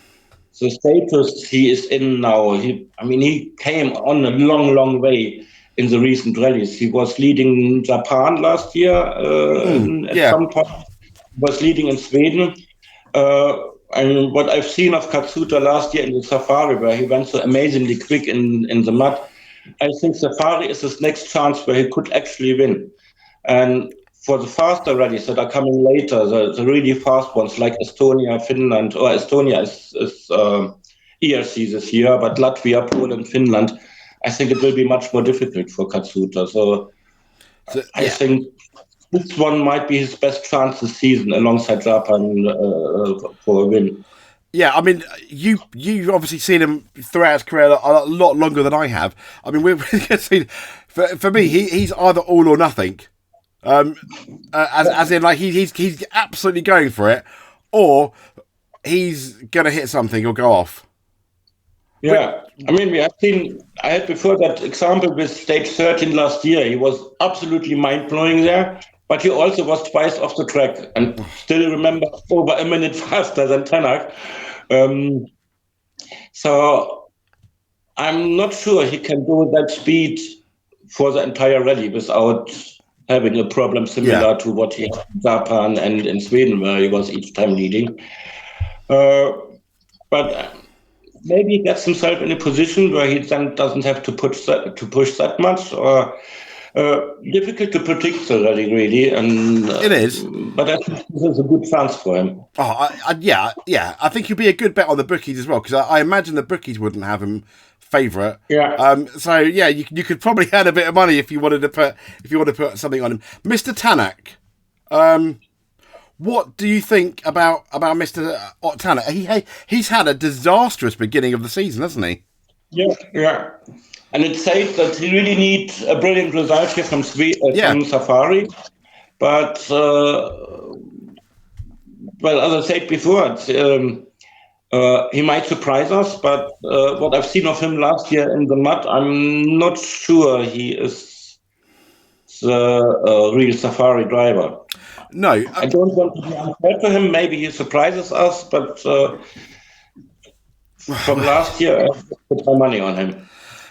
Speaker 2: the status he is in now, he came on a long way in the recent rallies. He was leading Japan last year at some point. He was leading in Sweden. And what I've seen of Katsuta last year in the Safari, where he went so amazingly quick in the mud, I think Safari is his next chance where he could actually win. And for the faster rallies that are coming later, the really fast ones like Estonia, Finland, or Estonia is ERC this year, but Latvia, Poland, Finland, I think it will be much more difficult for Katsuta. So I think this one might be his best chance this season alongside Japan for a win.
Speaker 1: Yeah, I mean, you've obviously seen him throughout his career a lot longer than I have. I mean, for me, he's either all or nothing. As in, like he's absolutely going for it, or he's gonna hit something or go off.
Speaker 2: Yeah, I mean, I had before that example with stage 13 last year. He was absolutely mind-blowing there, but he also was twice off the track and still remember over a minute faster than Tanak. So I'm not sure he can do that speed for the entire rally without having a problem similar to what he had in Japan and in Sweden, where he was each time leading. But maybe he gets himself in a position where he then doesn't have to push that much, or Difficult to predict the rally, really, and
Speaker 1: It is.
Speaker 2: but I think this is a good chance for him.
Speaker 1: Oh, yeah. I think he'll be a good bet on the bookies as well, because I imagine the bookies wouldn't have him favourite.
Speaker 2: Yeah.
Speaker 1: So yeah, you could probably earn a bit of money if you wanted to put something on him, Mr. Tanak. What do you think about Mr. Tanak? He's had a disastrous beginning of the season, hasn't he?
Speaker 2: Yeah. And it's said that he really needs a brilliant result here from
Speaker 1: Yeah.
Speaker 2: Safari. But, well, as I said before, he might surprise us. But what I've seen of him last year in the mud, I'm not sure he is the real Safari driver.
Speaker 1: No.
Speaker 2: I don't want to be unfair to him. Maybe he surprises us, but from last year, I put my money on him.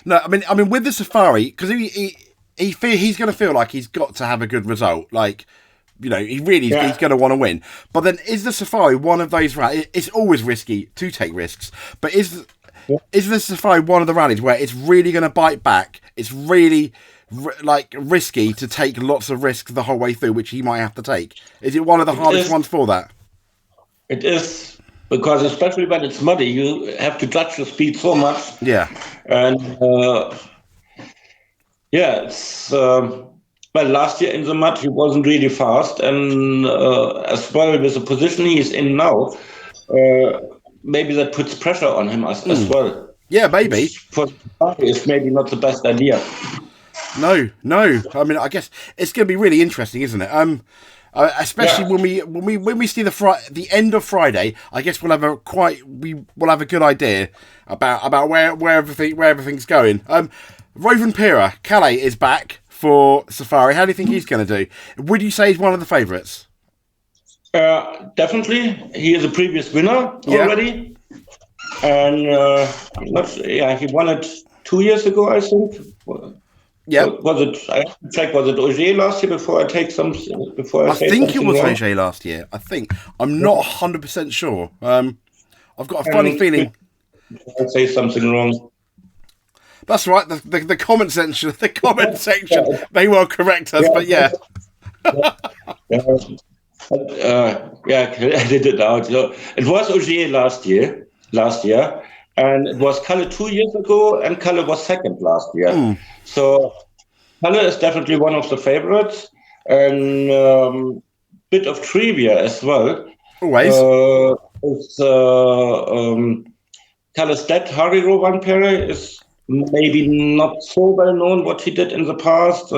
Speaker 1: No, I mean, with the Safari, because he's going to feel like he's got to have a good result. Like, he's going to want to win. But then, is the Safari one of those rallies? It's always risky to take risks, but is the Safari one of the rallies where it's really going to bite back? It's really risky to take lots of risks the whole way through, which he might have to take. Is it one of the hardest ones for that?
Speaker 2: It is. Because especially when it's muddy, you have to judge the speed so much.
Speaker 1: Yeah.
Speaker 2: And it's last year in the mud he wasn't really fast, and as well with the position he's in now, maybe that puts pressure on him as well.
Speaker 1: Yeah, maybe.
Speaker 2: For it's maybe not the best idea.
Speaker 1: No. I mean, I guess it's going to be really interesting, isn't it? Especially when we see the end of Friday, I guess we'll have a good idea about where everything's going. Rovin Pira, Calais is back for Safari. How do you think he's going to do? Would you say he's one of the favourites?
Speaker 2: Definitely, he is a previous winner already, and he won it 2 years ago, I think.
Speaker 1: Yeah.
Speaker 2: Was it? I have to check. Was it Auger last year? Before I take some. Before I
Speaker 1: think it was Auger last year. I think I'm not 100% sure. I've got a funny feeling.
Speaker 2: I'll say something wrong.
Speaker 1: That's right. The comment section. The comment section may well correct us, but yeah.
Speaker 2: I did it out. So it was Auger last year, and it was Kalle 2 years ago, and Kalle was second last year. So Kalle is definitely one of the favorites, and bit of trivia as well.
Speaker 1: Always.
Speaker 2: Kalle's dad, Harry Rovanperä, is maybe not so well known what he did in the past.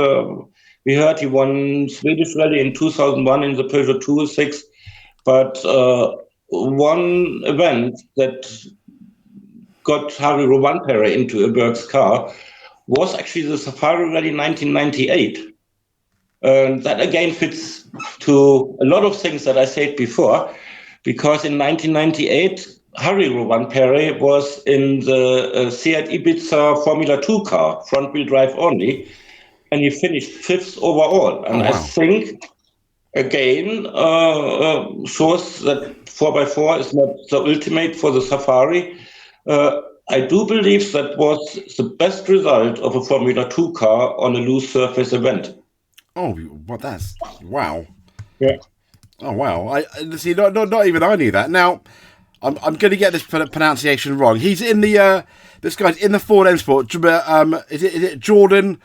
Speaker 2: We heard he won Swedish Rally in 2001 in the Peugeot 206, but one event that got Harry Rovanperä into a Berg's car was actually the Safari Rally 1998. And that again fits to a lot of things that I said before, because in 1998, Harry Rovanperä was in the Seat Ibiza Formula 2 car, front-wheel drive only, and he finished fifth overall. And I think, again, shows that 4x4 is not the ultimate for the Safari. I do believe that was the best result of a Formula 2 car on a loose surface event.
Speaker 1: Oh, what that's wow!
Speaker 2: Yeah.
Speaker 1: Oh wow! I see. Not even I knew that. Now, I'm going to get this pronunciation wrong. He's in the this guy's in the Ford M Sport. Is it Jourdain?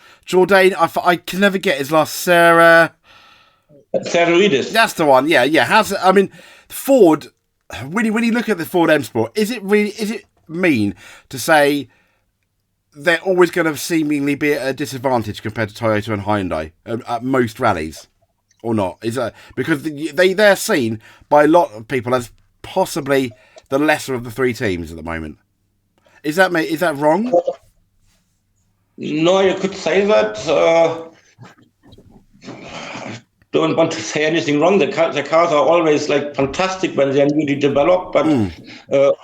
Speaker 1: I can never get his last.
Speaker 2: Safaridis.
Speaker 1: That's the one. Yeah. Ford. When you look at the Ford M Sport, is it mean to say they're always going to seemingly be at a disadvantage compared to Toyota and Hyundai at most rallies, or not? Is that because they're seen by a lot of people as possibly the lesser of the three teams at the moment? Is that wrong?
Speaker 2: No, you could say that. Don't want to say anything wrong. The cars are always fantastic when they're newly developed, but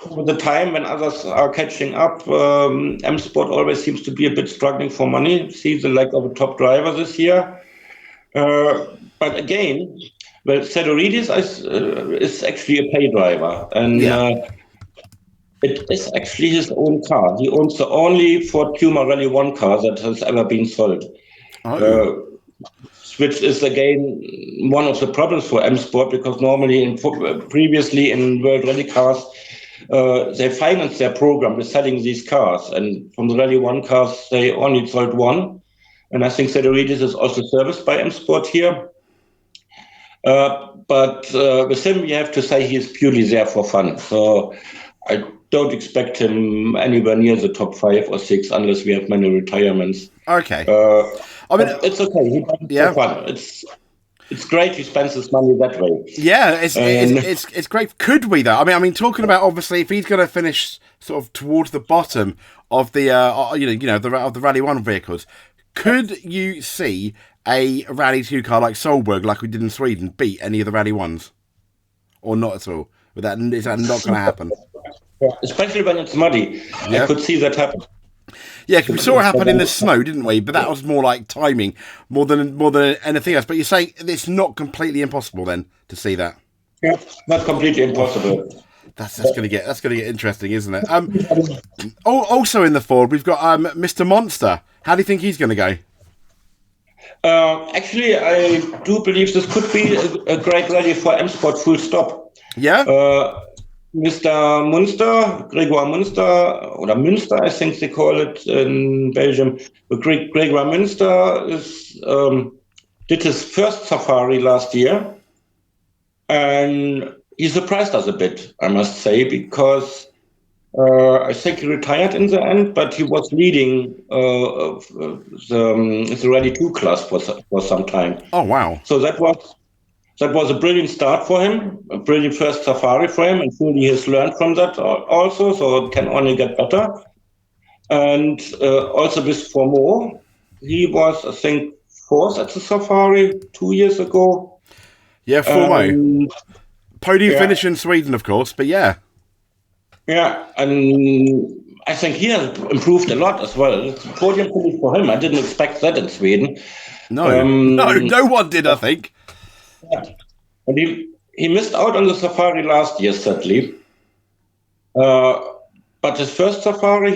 Speaker 2: over the time when others are catching up, M Sport always seems to be a bit struggling for money. See the lack of a top driver this year. But again, Safaridis is actually a pay driver, and it is actually his own car. He owns the only Ford Puma Rally 1 car that has ever been sold.
Speaker 1: Oh,
Speaker 2: which is again one of the problems for M Sport, because normally previously in World Rally Cars, they financed their program with selling these cars, and from the Rally 1 cars they only sold one, and I think Federides is also serviced by M Sport here. But with him, you have to say he is purely there for fun. So I don't expect him anywhere near the top 5 or 6 unless we have many retirements.
Speaker 1: okay.
Speaker 2: I mean, it's okay. He does it for fun. It's great. He spends his money that way.
Speaker 1: Yeah, it's great. Could we though? I mean, talking about obviously if he's going to finish sort of towards the bottom of the the Rally 1 vehicles, could you see a Rally 2 car like Solberg, like we did in Sweden, beat any of the Rally 1s, or not at all? Is that not going to happen?
Speaker 2: Especially when it's muddy, I could see that happen.
Speaker 1: Yeah, because we saw it happen in the snow, didn't we? But that was more like timing, more than anything else. But you're saying it's not completely impossible then to see that?
Speaker 2: Yeah, not completely impossible.
Speaker 1: That's going to get interesting, isn't it? Also in the Ford, we've got Mr. Monster. How do you think he's going to go?
Speaker 2: Actually, I do believe this could be a great rally for M Sport. Full stop.
Speaker 1: Yeah.
Speaker 2: Mr. Munster, Grégoire Munster, or Münster, I think they call it in Belgium. Grégoire Munster did his first safari last year, and he surprised us a bit, I must say, because I think he retired in the end, but he was leading the Rally 2 class for some time.
Speaker 1: Oh, wow.
Speaker 2: So that was a brilliant start for him, a brilliant first safari for him, and surely he has learned from that also, so it can only get better. And also with Formaux, he was, I think, 4th at the safari 2 years ago.
Speaker 1: Yeah, Formaux. Podium finish in Sweden, of course, but yeah. Yeah,
Speaker 2: and I think he has improved a lot as well. It's a podium finish for him. I didn't expect that in Sweden.
Speaker 1: No, no one did, I think.
Speaker 2: Yeah. And he missed out on the safari last year, sadly. But his first safari,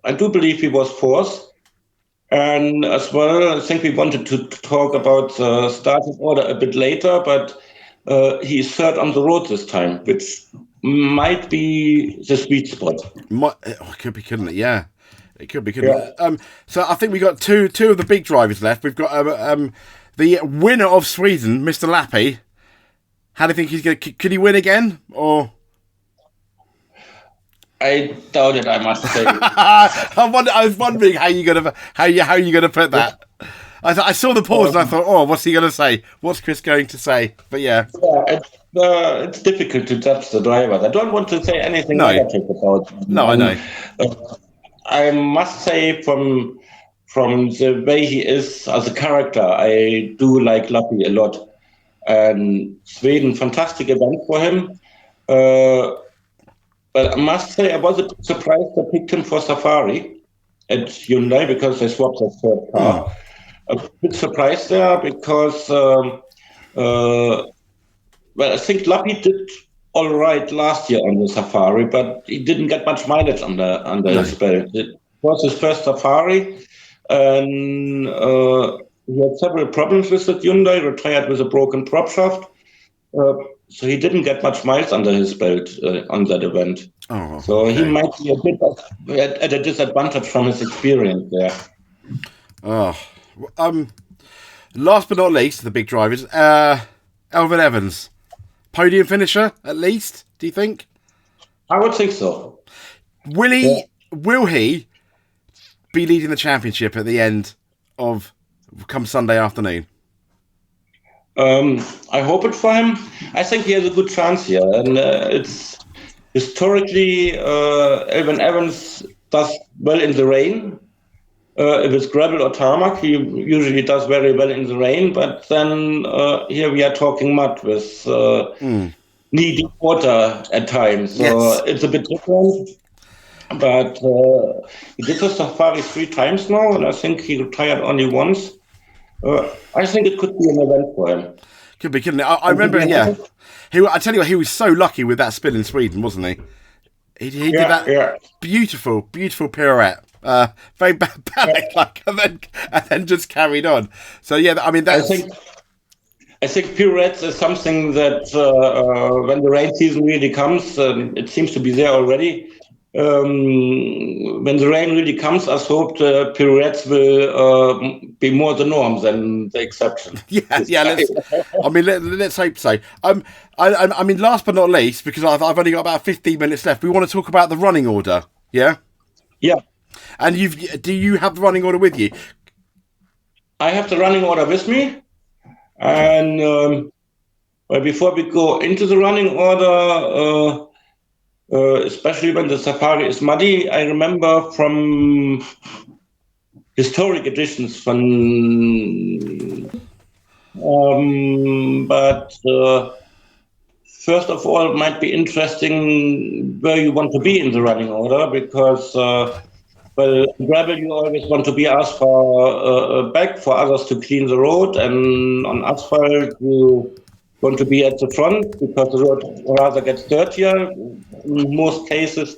Speaker 2: I do believe he was 4th. And as well, I think we wanted to talk about the starting order a bit later, but he's 3rd on the road this time, which might be the sweet spot.
Speaker 1: It could be, couldn't it? Yeah. It could be, couldn't it? So I think we got two of the big drivers left. We've got the winner of Sweden, Mr. Lappi. How do you think he's going to... Could he win again? Or...
Speaker 2: I doubt it, I must say.
Speaker 1: I was wondering how you gonna put that. I saw the pause and I thought, oh, what's he going to say? What's Chris going to say? But yeah.
Speaker 2: It's difficult to judge the drivers. I don't want to say anything negative about him.
Speaker 1: No, I know.
Speaker 2: I must say from the way he is as a character, I do like Lappi a lot. And Sweden, fantastic event for him. But I must say I was a bit surprised they picked him for Safari at Hyundai because they swapped their 3rd car. A bit surprised there because, I think Lappi did all right last year on the Safari, but he didn't get much mileage under his belt. It was his first Safari, and he had several problems with it. Hyundai retired with a broken prop shaft, so he didn't get much miles under his belt on that event.
Speaker 1: Oh,
Speaker 2: so he might be a bit at a disadvantage from his experience there.
Speaker 1: Last but not least, the big drivers, Elvin Evans. Podium finisher, at least, do you think?
Speaker 2: I would think so.
Speaker 1: Will he be leading the championship at the end of come Sunday afternoon?
Speaker 2: I hope it for him. I think he has a good chance here. And it's historically, Elvin Evans does well in the rain. If it's gravel or tarmac, he usually does very well in the rain. But then here we are talking mud with knee-deep water at times. So it's a bit different. But he did the safari 3 times now, and I think he retired only once. I think it could be an event for him.
Speaker 1: Could be, couldn't it? I remember, I tell you what, he was so lucky with that spin in Sweden, wasn't he? He did that beautiful, beautiful pirouette. very bad panic, like, and then just carried on. So yeah, I mean that's.
Speaker 2: I think pirouettes is something that when the rain season really comes, it seems to be there already. When the rain really comes, I hope the pirouettes will be more the norm than the exception.
Speaker 1: Yeah. Let's hope so. I mean, last but not least, because I've only got about 15 minutes left. We want to talk about the running order. Yeah.
Speaker 2: Yeah.
Speaker 1: And do you have the running order with you?
Speaker 2: I have the running order with me. And well, before we go into the running order, especially when the safari is muddy, I remember from historic editions but first of all, it might be interesting where you want to be in the running order, because well, gravel, you always want to be asked for back for others to clean the road, and on asphalt, you want to be at the front because the road rather gets dirtier in most cases.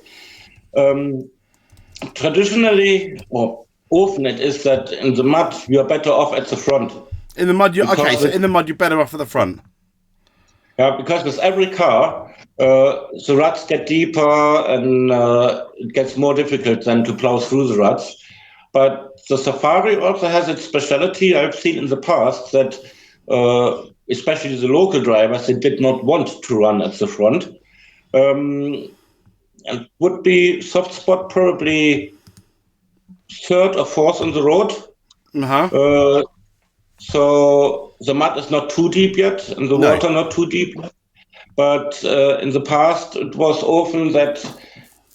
Speaker 2: Traditionally, or often it is that in the mud, you are better off at the front.
Speaker 1: In the mud, so in the mud, you're better off at the front.
Speaker 2: Yeah, because with every car, the ruts get deeper and it gets more difficult then to plow through the ruts. But the Safari also has its speciality. I've seen in the past that, especially the local drivers, they did not want to run at the front. And would be soft spot probably third or fourth on the road.
Speaker 1: Uh-huh.
Speaker 2: So the mud is not too deep yet, and the water not too deep yet. But in the past, it was often that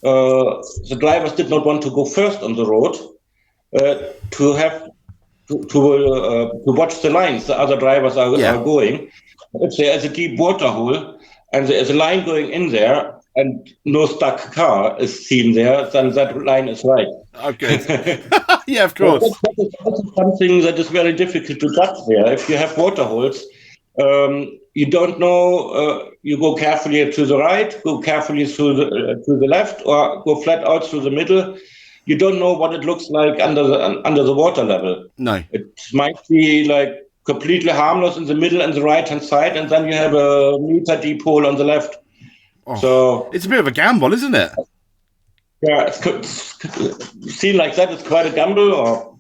Speaker 2: the drivers did not want to go first on the road to have to watch the lines the other drivers are going. If there is a deep water hole and there is a line going in there and no stuck car is seen there, then that line is right.
Speaker 1: Okay. Yeah, of course.
Speaker 2: That is also something that is very difficult to judge there. If you have water holes, you don't know. You go carefully to the right, go carefully to the left, or go flat out through the middle. You don't know what it looks like under the water level.
Speaker 1: No,
Speaker 2: it might be like completely harmless in the middle and the right hand side, and then you have a meter deep hole on the left.
Speaker 1: Oh, so it's a bit of a gamble, isn't it?
Speaker 2: Yeah, seen like that, it's quite a gamble, or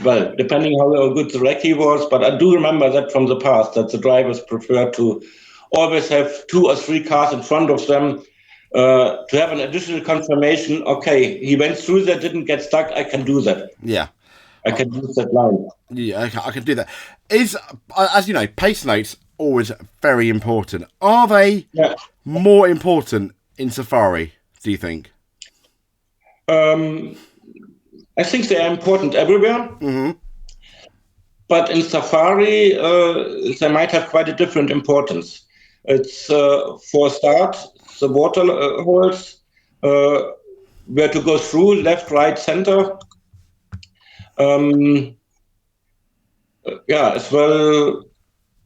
Speaker 2: well, depending how good the recce was. But I do remember that from the past, that the drivers prefer to always have 2 or 3 cars in front of them to have an additional confirmation. Okay, he went through there, didn't get stuck. I can do that.
Speaker 1: Yeah,
Speaker 2: I can use that line.
Speaker 1: Yeah, I can do that. Is, as you know, pace notes always very important. Are they more important in Safari, do you think?
Speaker 2: I think they are important everywhere.
Speaker 1: Mm-hmm.
Speaker 2: But in Safari, they might have quite a different importance. It's, for a start, the water holes, where to go through, left, right, center. As well,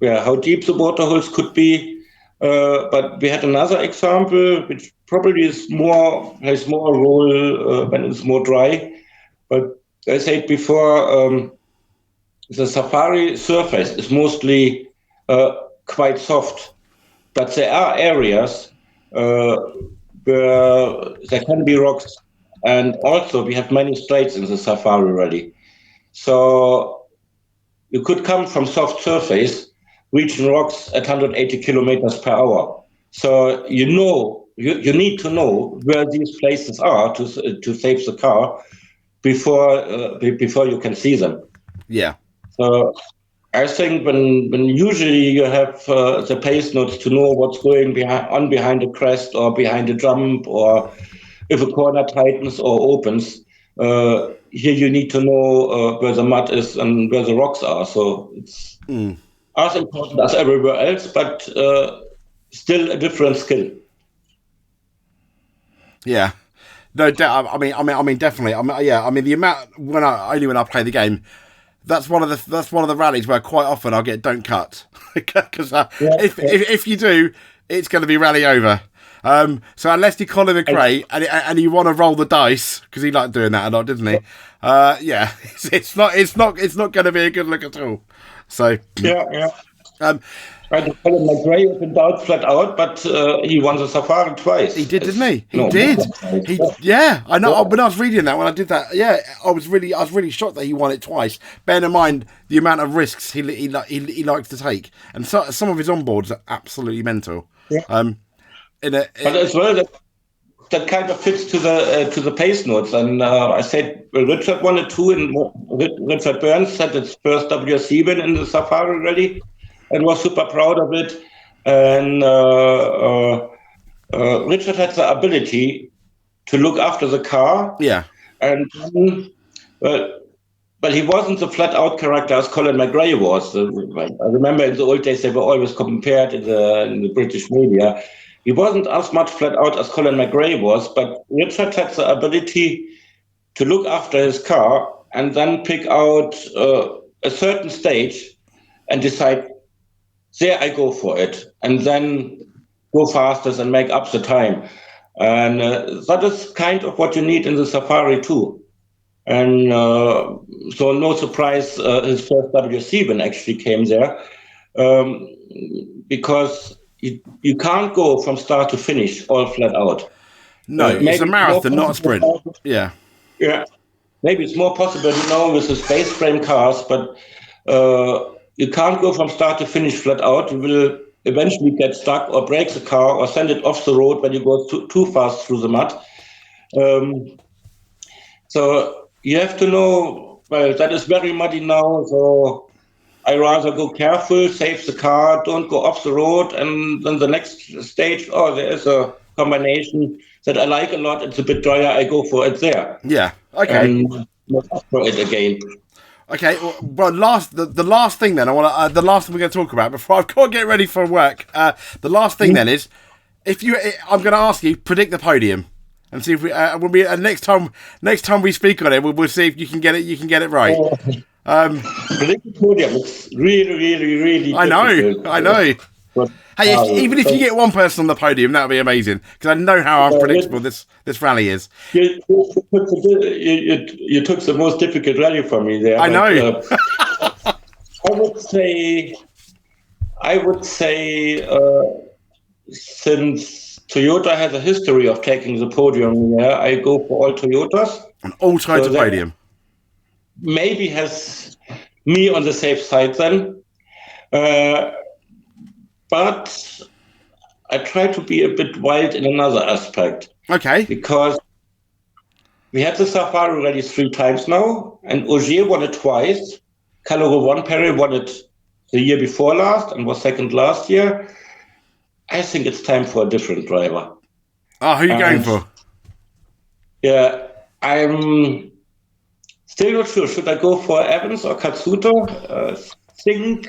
Speaker 2: how deep the water holes could be. But we had another example, which probably has more role when it's more dry. But I said before, the Safari surface is mostly quite soft, but there are areas where there can be rocks, and also we have many straights in the Safari Rally. So you could come from soft surface, reaching rocks at 180 kilometers per hour. So you need to know where these places are to save the car before you can see them.
Speaker 1: Yeah.
Speaker 2: So I think when usually you have the pace notes to know what's going behind a crest or behind a jump, or if a corner tightens or opens, here you need to know where the mud is and where the rocks are. So it's as important as everywhere else, but still a different skill.
Speaker 1: Yeah. No, I mean, definitely. I mean, the amount when I play the game, that's one of the rallies where quite often I'll get don't cut because if you do, it's going to be rally over. So unless you Colin McRae and you want to roll the dice, because he liked doing that a lot, didn't he? Yeah, it's not going to be a good look at all. So
Speaker 2: yeah.
Speaker 1: Um,
Speaker 2: Colin McRae is in doubt flat out, but he won the Safari twice.
Speaker 1: He did, didn't he? He did. I know. When I was reading that, when I did that, I was really shocked that he won it twice. Bearing in mind the amount of risks he likes to take, and some of his onboards are absolutely mental.
Speaker 2: Yeah. But as well, that kind of fits to the pace notes. And I said, well, Richard won it too, and Richard Burns had his first WRC win in the Safari Rally, and was super proud of it. And Richard had the ability to look after the car.
Speaker 1: Yeah.
Speaker 2: And well, he wasn't the flat-out character as Colin McRae was. I remember in the old days they were always compared in the British media. He wasn't as much flat-out as Colin McRae was, but Richard had the ability to look after his car and then pick out a certain stage and decide, there I go for it, and then go fastest and make up the time. And that is kind of what you need in the Safari too. And so no surprise his first WRC win actually came there, because you can't go from start to finish all flat out.
Speaker 1: No, it's a marathon, not a sprint. Yeah.
Speaker 2: Maybe it's more possible now with the space frame cars, but you can't go from start to finish flat out. You will eventually get stuck or break the car or send it off the road when you go too fast through the mud. So you have to know, well, that is very muddy now, so I rather go careful, save the car, don't go off the road, and then the next stage, there is a combination that I like a lot, it's a bit drier, I go for it there.
Speaker 1: Yeah, okay.
Speaker 2: And for it again.
Speaker 1: Okay, well, the last thing then, the last thing we're going to talk about before I've got to get ready for work. The last thing then is, I'm going to ask you, predict the podium, and see if next time we speak on it, we'll see if you can get it right.
Speaker 2: Predict the podium. It's really.
Speaker 1: I know. But, hey, even if you get one person on the podium, that would be amazing, because I know how unpredictable this rally is.
Speaker 2: You took the most difficult rally from me there.
Speaker 1: I know.
Speaker 2: I would say since Toyota has a history of taking the podium, I go for all Toyotas.
Speaker 1: An all Toyota podium.
Speaker 2: Maybe has me on the safe side then. But I try to be a bit wild in another aspect.
Speaker 1: Okay.
Speaker 2: Because we had the Safari Rally 3 times now, and Ogier won it twice. Perry won it the year before last and was second last year. I think it's time for a different driver.
Speaker 1: Oh, who are you going for?
Speaker 2: Yeah, I'm still not sure. Should I go for Evans or Katsuta? Think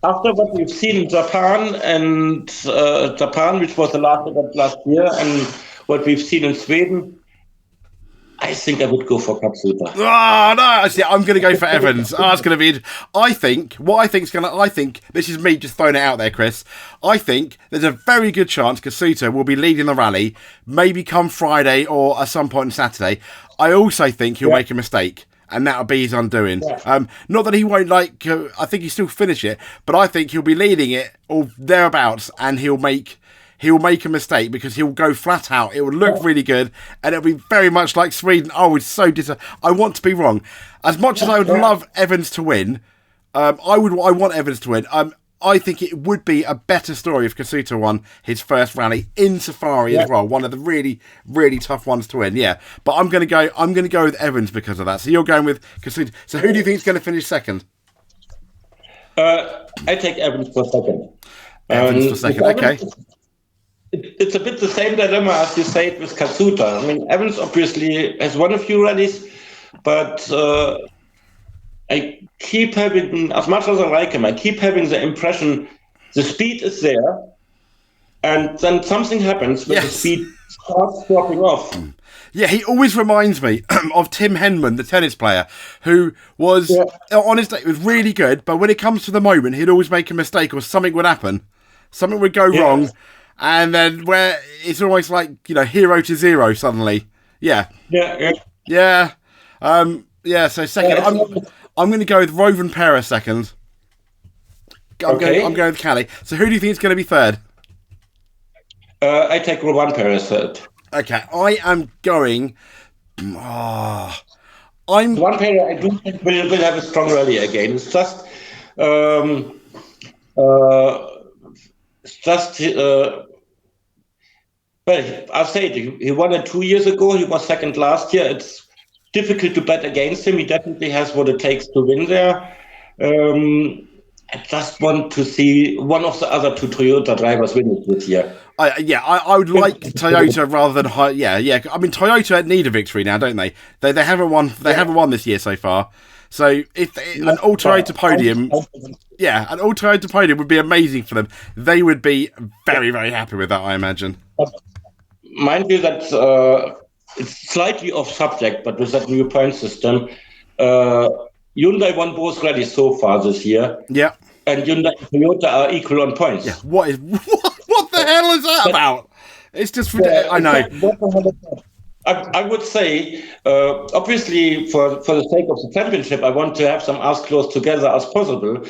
Speaker 2: after what we've seen in Japan, which was the last event last year, and what we've seen in Sweden, I think I would go for Katsuta.
Speaker 1: Oh, no, see, I'm going to go for Evans. It's going to be... I think this is me just throwing it out there, Chris. I think there's a very good chance Katsuta will be leading the rally, maybe come Friday or at some point on Saturday. I also think he'll make a mistake, and that'll be his undoing. Yeah. Not that he won't I think he'll still finish it, but I think he'll be leading it or thereabouts, and he'll make a mistake because he'll go flat out. It will look really good, and it'll be very much like Sweden. Oh, it's so I want to be wrong. As much as I would love Evans to win, I want Evans to win. I think it would be a better story if Katsuta won his first rally in Safari as well. One of the really, really tough ones to win. Yeah, but I'm going to go with Evans because of that. So you're going with Katsuta. So who do you think is going to finish second?
Speaker 2: I take Evans for second.
Speaker 1: Evans for second. Okay.
Speaker 2: It's a bit the same dilemma as you said with Katsuta. I mean, Evans obviously has won a few rallies, but I keep having, as much as I like him, I keep having the impression the speed is there, and then something happens when the speed starts dropping off.
Speaker 1: Yeah, he always reminds me of Tim Henman, the tennis player, who was, on his day, was really good, but when it comes to the moment, he'd always make a mistake or something would happen. Something would go wrong, and then where it's almost like hero to zero suddenly. Yeah,
Speaker 2: Yeah.
Speaker 1: yeah, So second, I'm going to go with Rovan Perez second. I'm going with Cali. So who do you think is going to be third?
Speaker 2: I take Rovan Perez third.
Speaker 1: Okay, I am going. I'm
Speaker 2: Rovan Perez, I do think will have a strong rally again. It's just. Well, I'll say it. He won it 2 years ago. He was second last year. It's difficult to bet against him. He definitely has what it takes to win there. I just want to see one of the other two Toyota drivers win it this year.
Speaker 1: I would like Toyota rather than yeah. I mean, Toyota need a victory now, don't they? They haven't won. They haven't won this year so far. So if an all Toyota podium, an all Toyota podium would be amazing for them. They would be very, very happy with that, I imagine.
Speaker 2: Mind you that it's slightly off subject, but with that new point system, Hyundai won both rallies so far this year.
Speaker 1: Yeah.
Speaker 2: And Hyundai and Toyota are equal on points.
Speaker 1: Yeah. What the hell is that about? It's just ridiculous. I know.
Speaker 2: I would say, obviously, for the sake of the championship, I want to have them as close together as possible.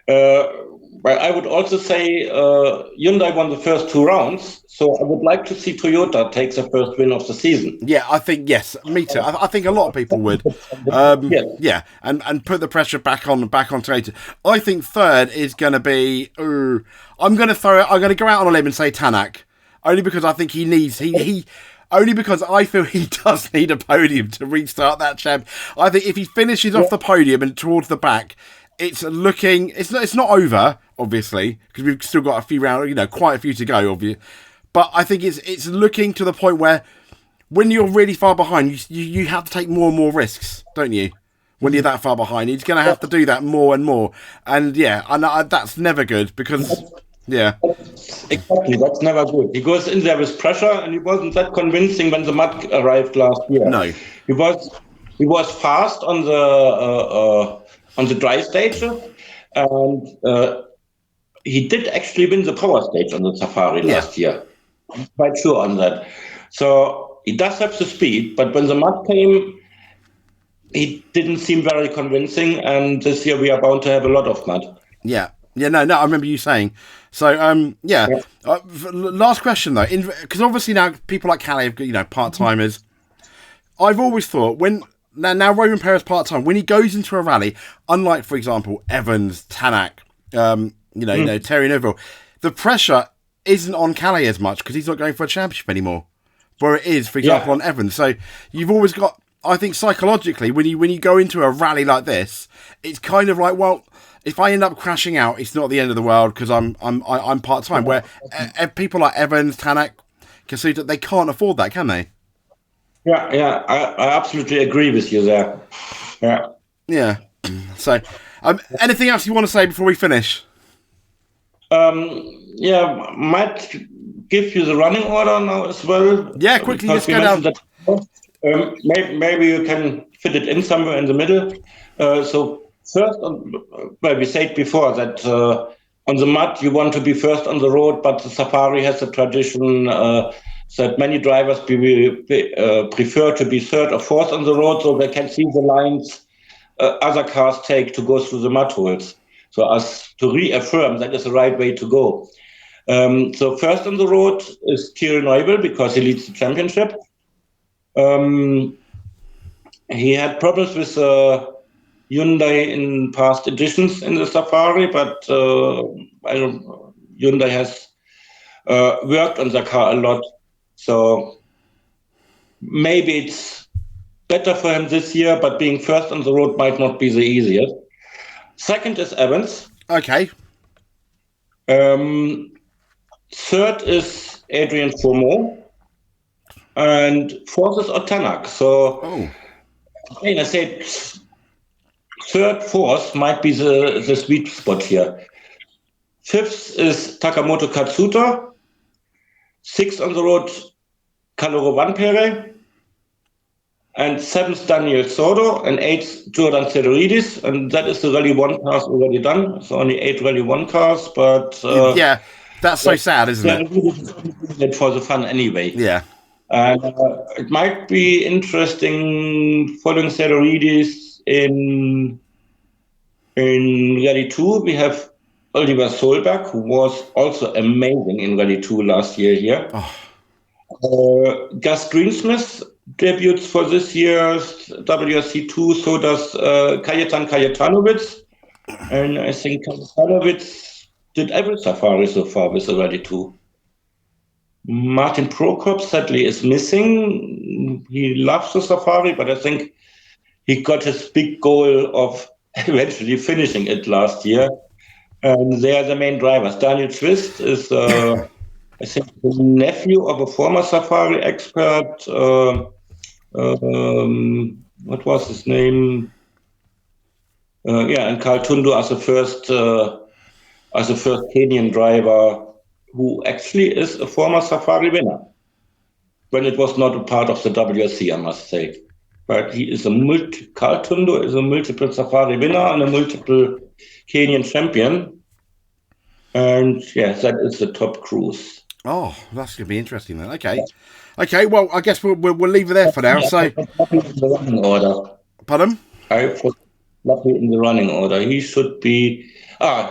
Speaker 2: But I would also say Hyundai won the first 2 rounds, so I would like to see Toyota take the first win of the season.
Speaker 1: Yeah, I think, yes, me too. I think a lot of people would. Yeah, and put the pressure back on Toyota. I think third is going to be. I'm going to go out on a limb and say Tanak, only because I think he needs only because I feel he does need a podium to restart that champ. I think if he finishes off the podium and towards the back, it's not over, obviously, because we've still got a few rounds, quite a few to go, obviously. But I think it's looking to the point where when you're really far behind, you have to take more and more risks, don't you? When you're that far behind, he's going to have to do that more and more. And that's never good because, yeah.
Speaker 2: Exactly, that's never good. He goes in there with pressure, and he wasn't that convincing when the mud arrived last year.
Speaker 1: No,
Speaker 2: he was fast on the dry stages, and he did actually win the power stage on the Safari last year. I'm quite sure on that. So he does have the speed, but when the mud came, he didn't seem very convincing. And this year we are bound to have a lot of mud.
Speaker 1: Yeah. Yeah, no, I remember you saying. So, last question though, because obviously now people like Callie have, part-timers. I've always thought now Rovan Perez part-time, when he goes into a rally, unlike, for example, Evans, Tanak, Terry Neville, the pressure isn't on Callie as much because he's not going for a championship anymore, where it is, for example, on Evans. So you've always got, I think psychologically, when you go into a rally like this, it's kind of like, well, if I end up crashing out, it's not the end of the world because I'm part time. Where people like Evans, Tanak, Kasuta, they can't afford that, can they?
Speaker 2: Yeah, I absolutely agree with you there.
Speaker 1: Yeah. So, anything else you want to say before we finish?
Speaker 2: Might give you the running order now as well.
Speaker 1: Yeah, quickly, just go down.
Speaker 2: Maybe you can fit it in somewhere in the middle. So first, we said before that on the mud you want to be first on the road, but the Safari has a tradition that many drivers prefer to be third or fourth on the road, so they can see the lines other cars take to go through the mud holes. So as to reaffirm that is the right way to go. So first on the road is Thierry Neubel because he leads the championship. He had problems with Hyundai in past editions in the Safari, but Hyundai has worked on the car a lot. So maybe it's better for him this year, but being first on the road might not be the easiest. Second is Evans.
Speaker 1: Okay.
Speaker 2: Third is Adrian Fourmont. And fourth is Otanak. So I said third, fourth might be the sweet spot here. Fifth is Takamoto Katsuta. Sixth on the road, Caloro Vanpere. And seventh, Daniel Sordo. And eighth, Jordan Cederidis. And that is the Rally 1 cars already done. So only 8 Rally 1 cars. But
Speaker 1: That's so sad, isn't it?
Speaker 2: It for the fun anyway.
Speaker 1: Yeah.
Speaker 2: It might be interesting following Safari in Rally 2. We have Oliver Solberg, who was also amazing in Rally 2 last year here. Gus Greensmith debuts for this year's WRC2, so does Kajetan Kajetanowicz. And I think Kajetanowicz did every safari so far with the Rally 2. Martin Prokop sadly is missing. He loves the safari, but I think he got his big goal of eventually finishing it last year. And they are the main drivers. Daniel Twist is, I think, the nephew of a former safari expert. What was his name? And Carl Tundu as the first Kenyan driver, who actually is a former safari winner. When it was not a part of the WRC, I must say. But he is Carl Tundu is a multiple safari winner and a multiple Kenyan champion. And yes, that is the top cruise.
Speaker 1: Oh, that's going to be interesting then. Okay. Okay, well, I guess we'll leave it there for now. So,
Speaker 2: in the running order.
Speaker 1: Pardon?
Speaker 2: I put Lucky in the running order. He should be...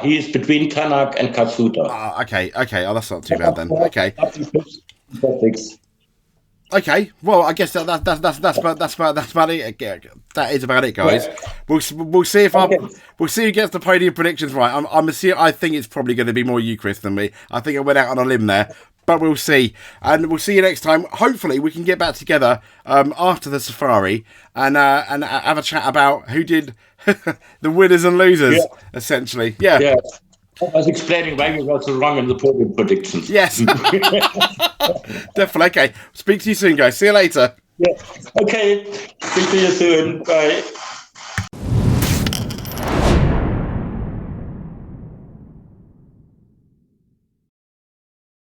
Speaker 2: he is between Tanak and Katsuta.
Speaker 1: Okay. Oh, that's not too bad then. Okay.
Speaker 2: Perfect.
Speaker 1: Okay, well, I guess that's about it. That is about it, guys. Yeah. We'll see if we'll see who gets the podium predictions right. I think it's probably going to be more you, Chris, than me. I think I went out on a limb there, but we'll see. And we'll see you next time. Hopefully, we can get back together after the safari and have a chat about who did the winners and losers, essentially. Yeah.
Speaker 2: I was explaining why we got so wrong in the podium predictions.
Speaker 1: Yes. Definitely. Okay. Speak to you soon, guys. See you later.
Speaker 2: Yeah. Okay. Speak to you soon. Bye.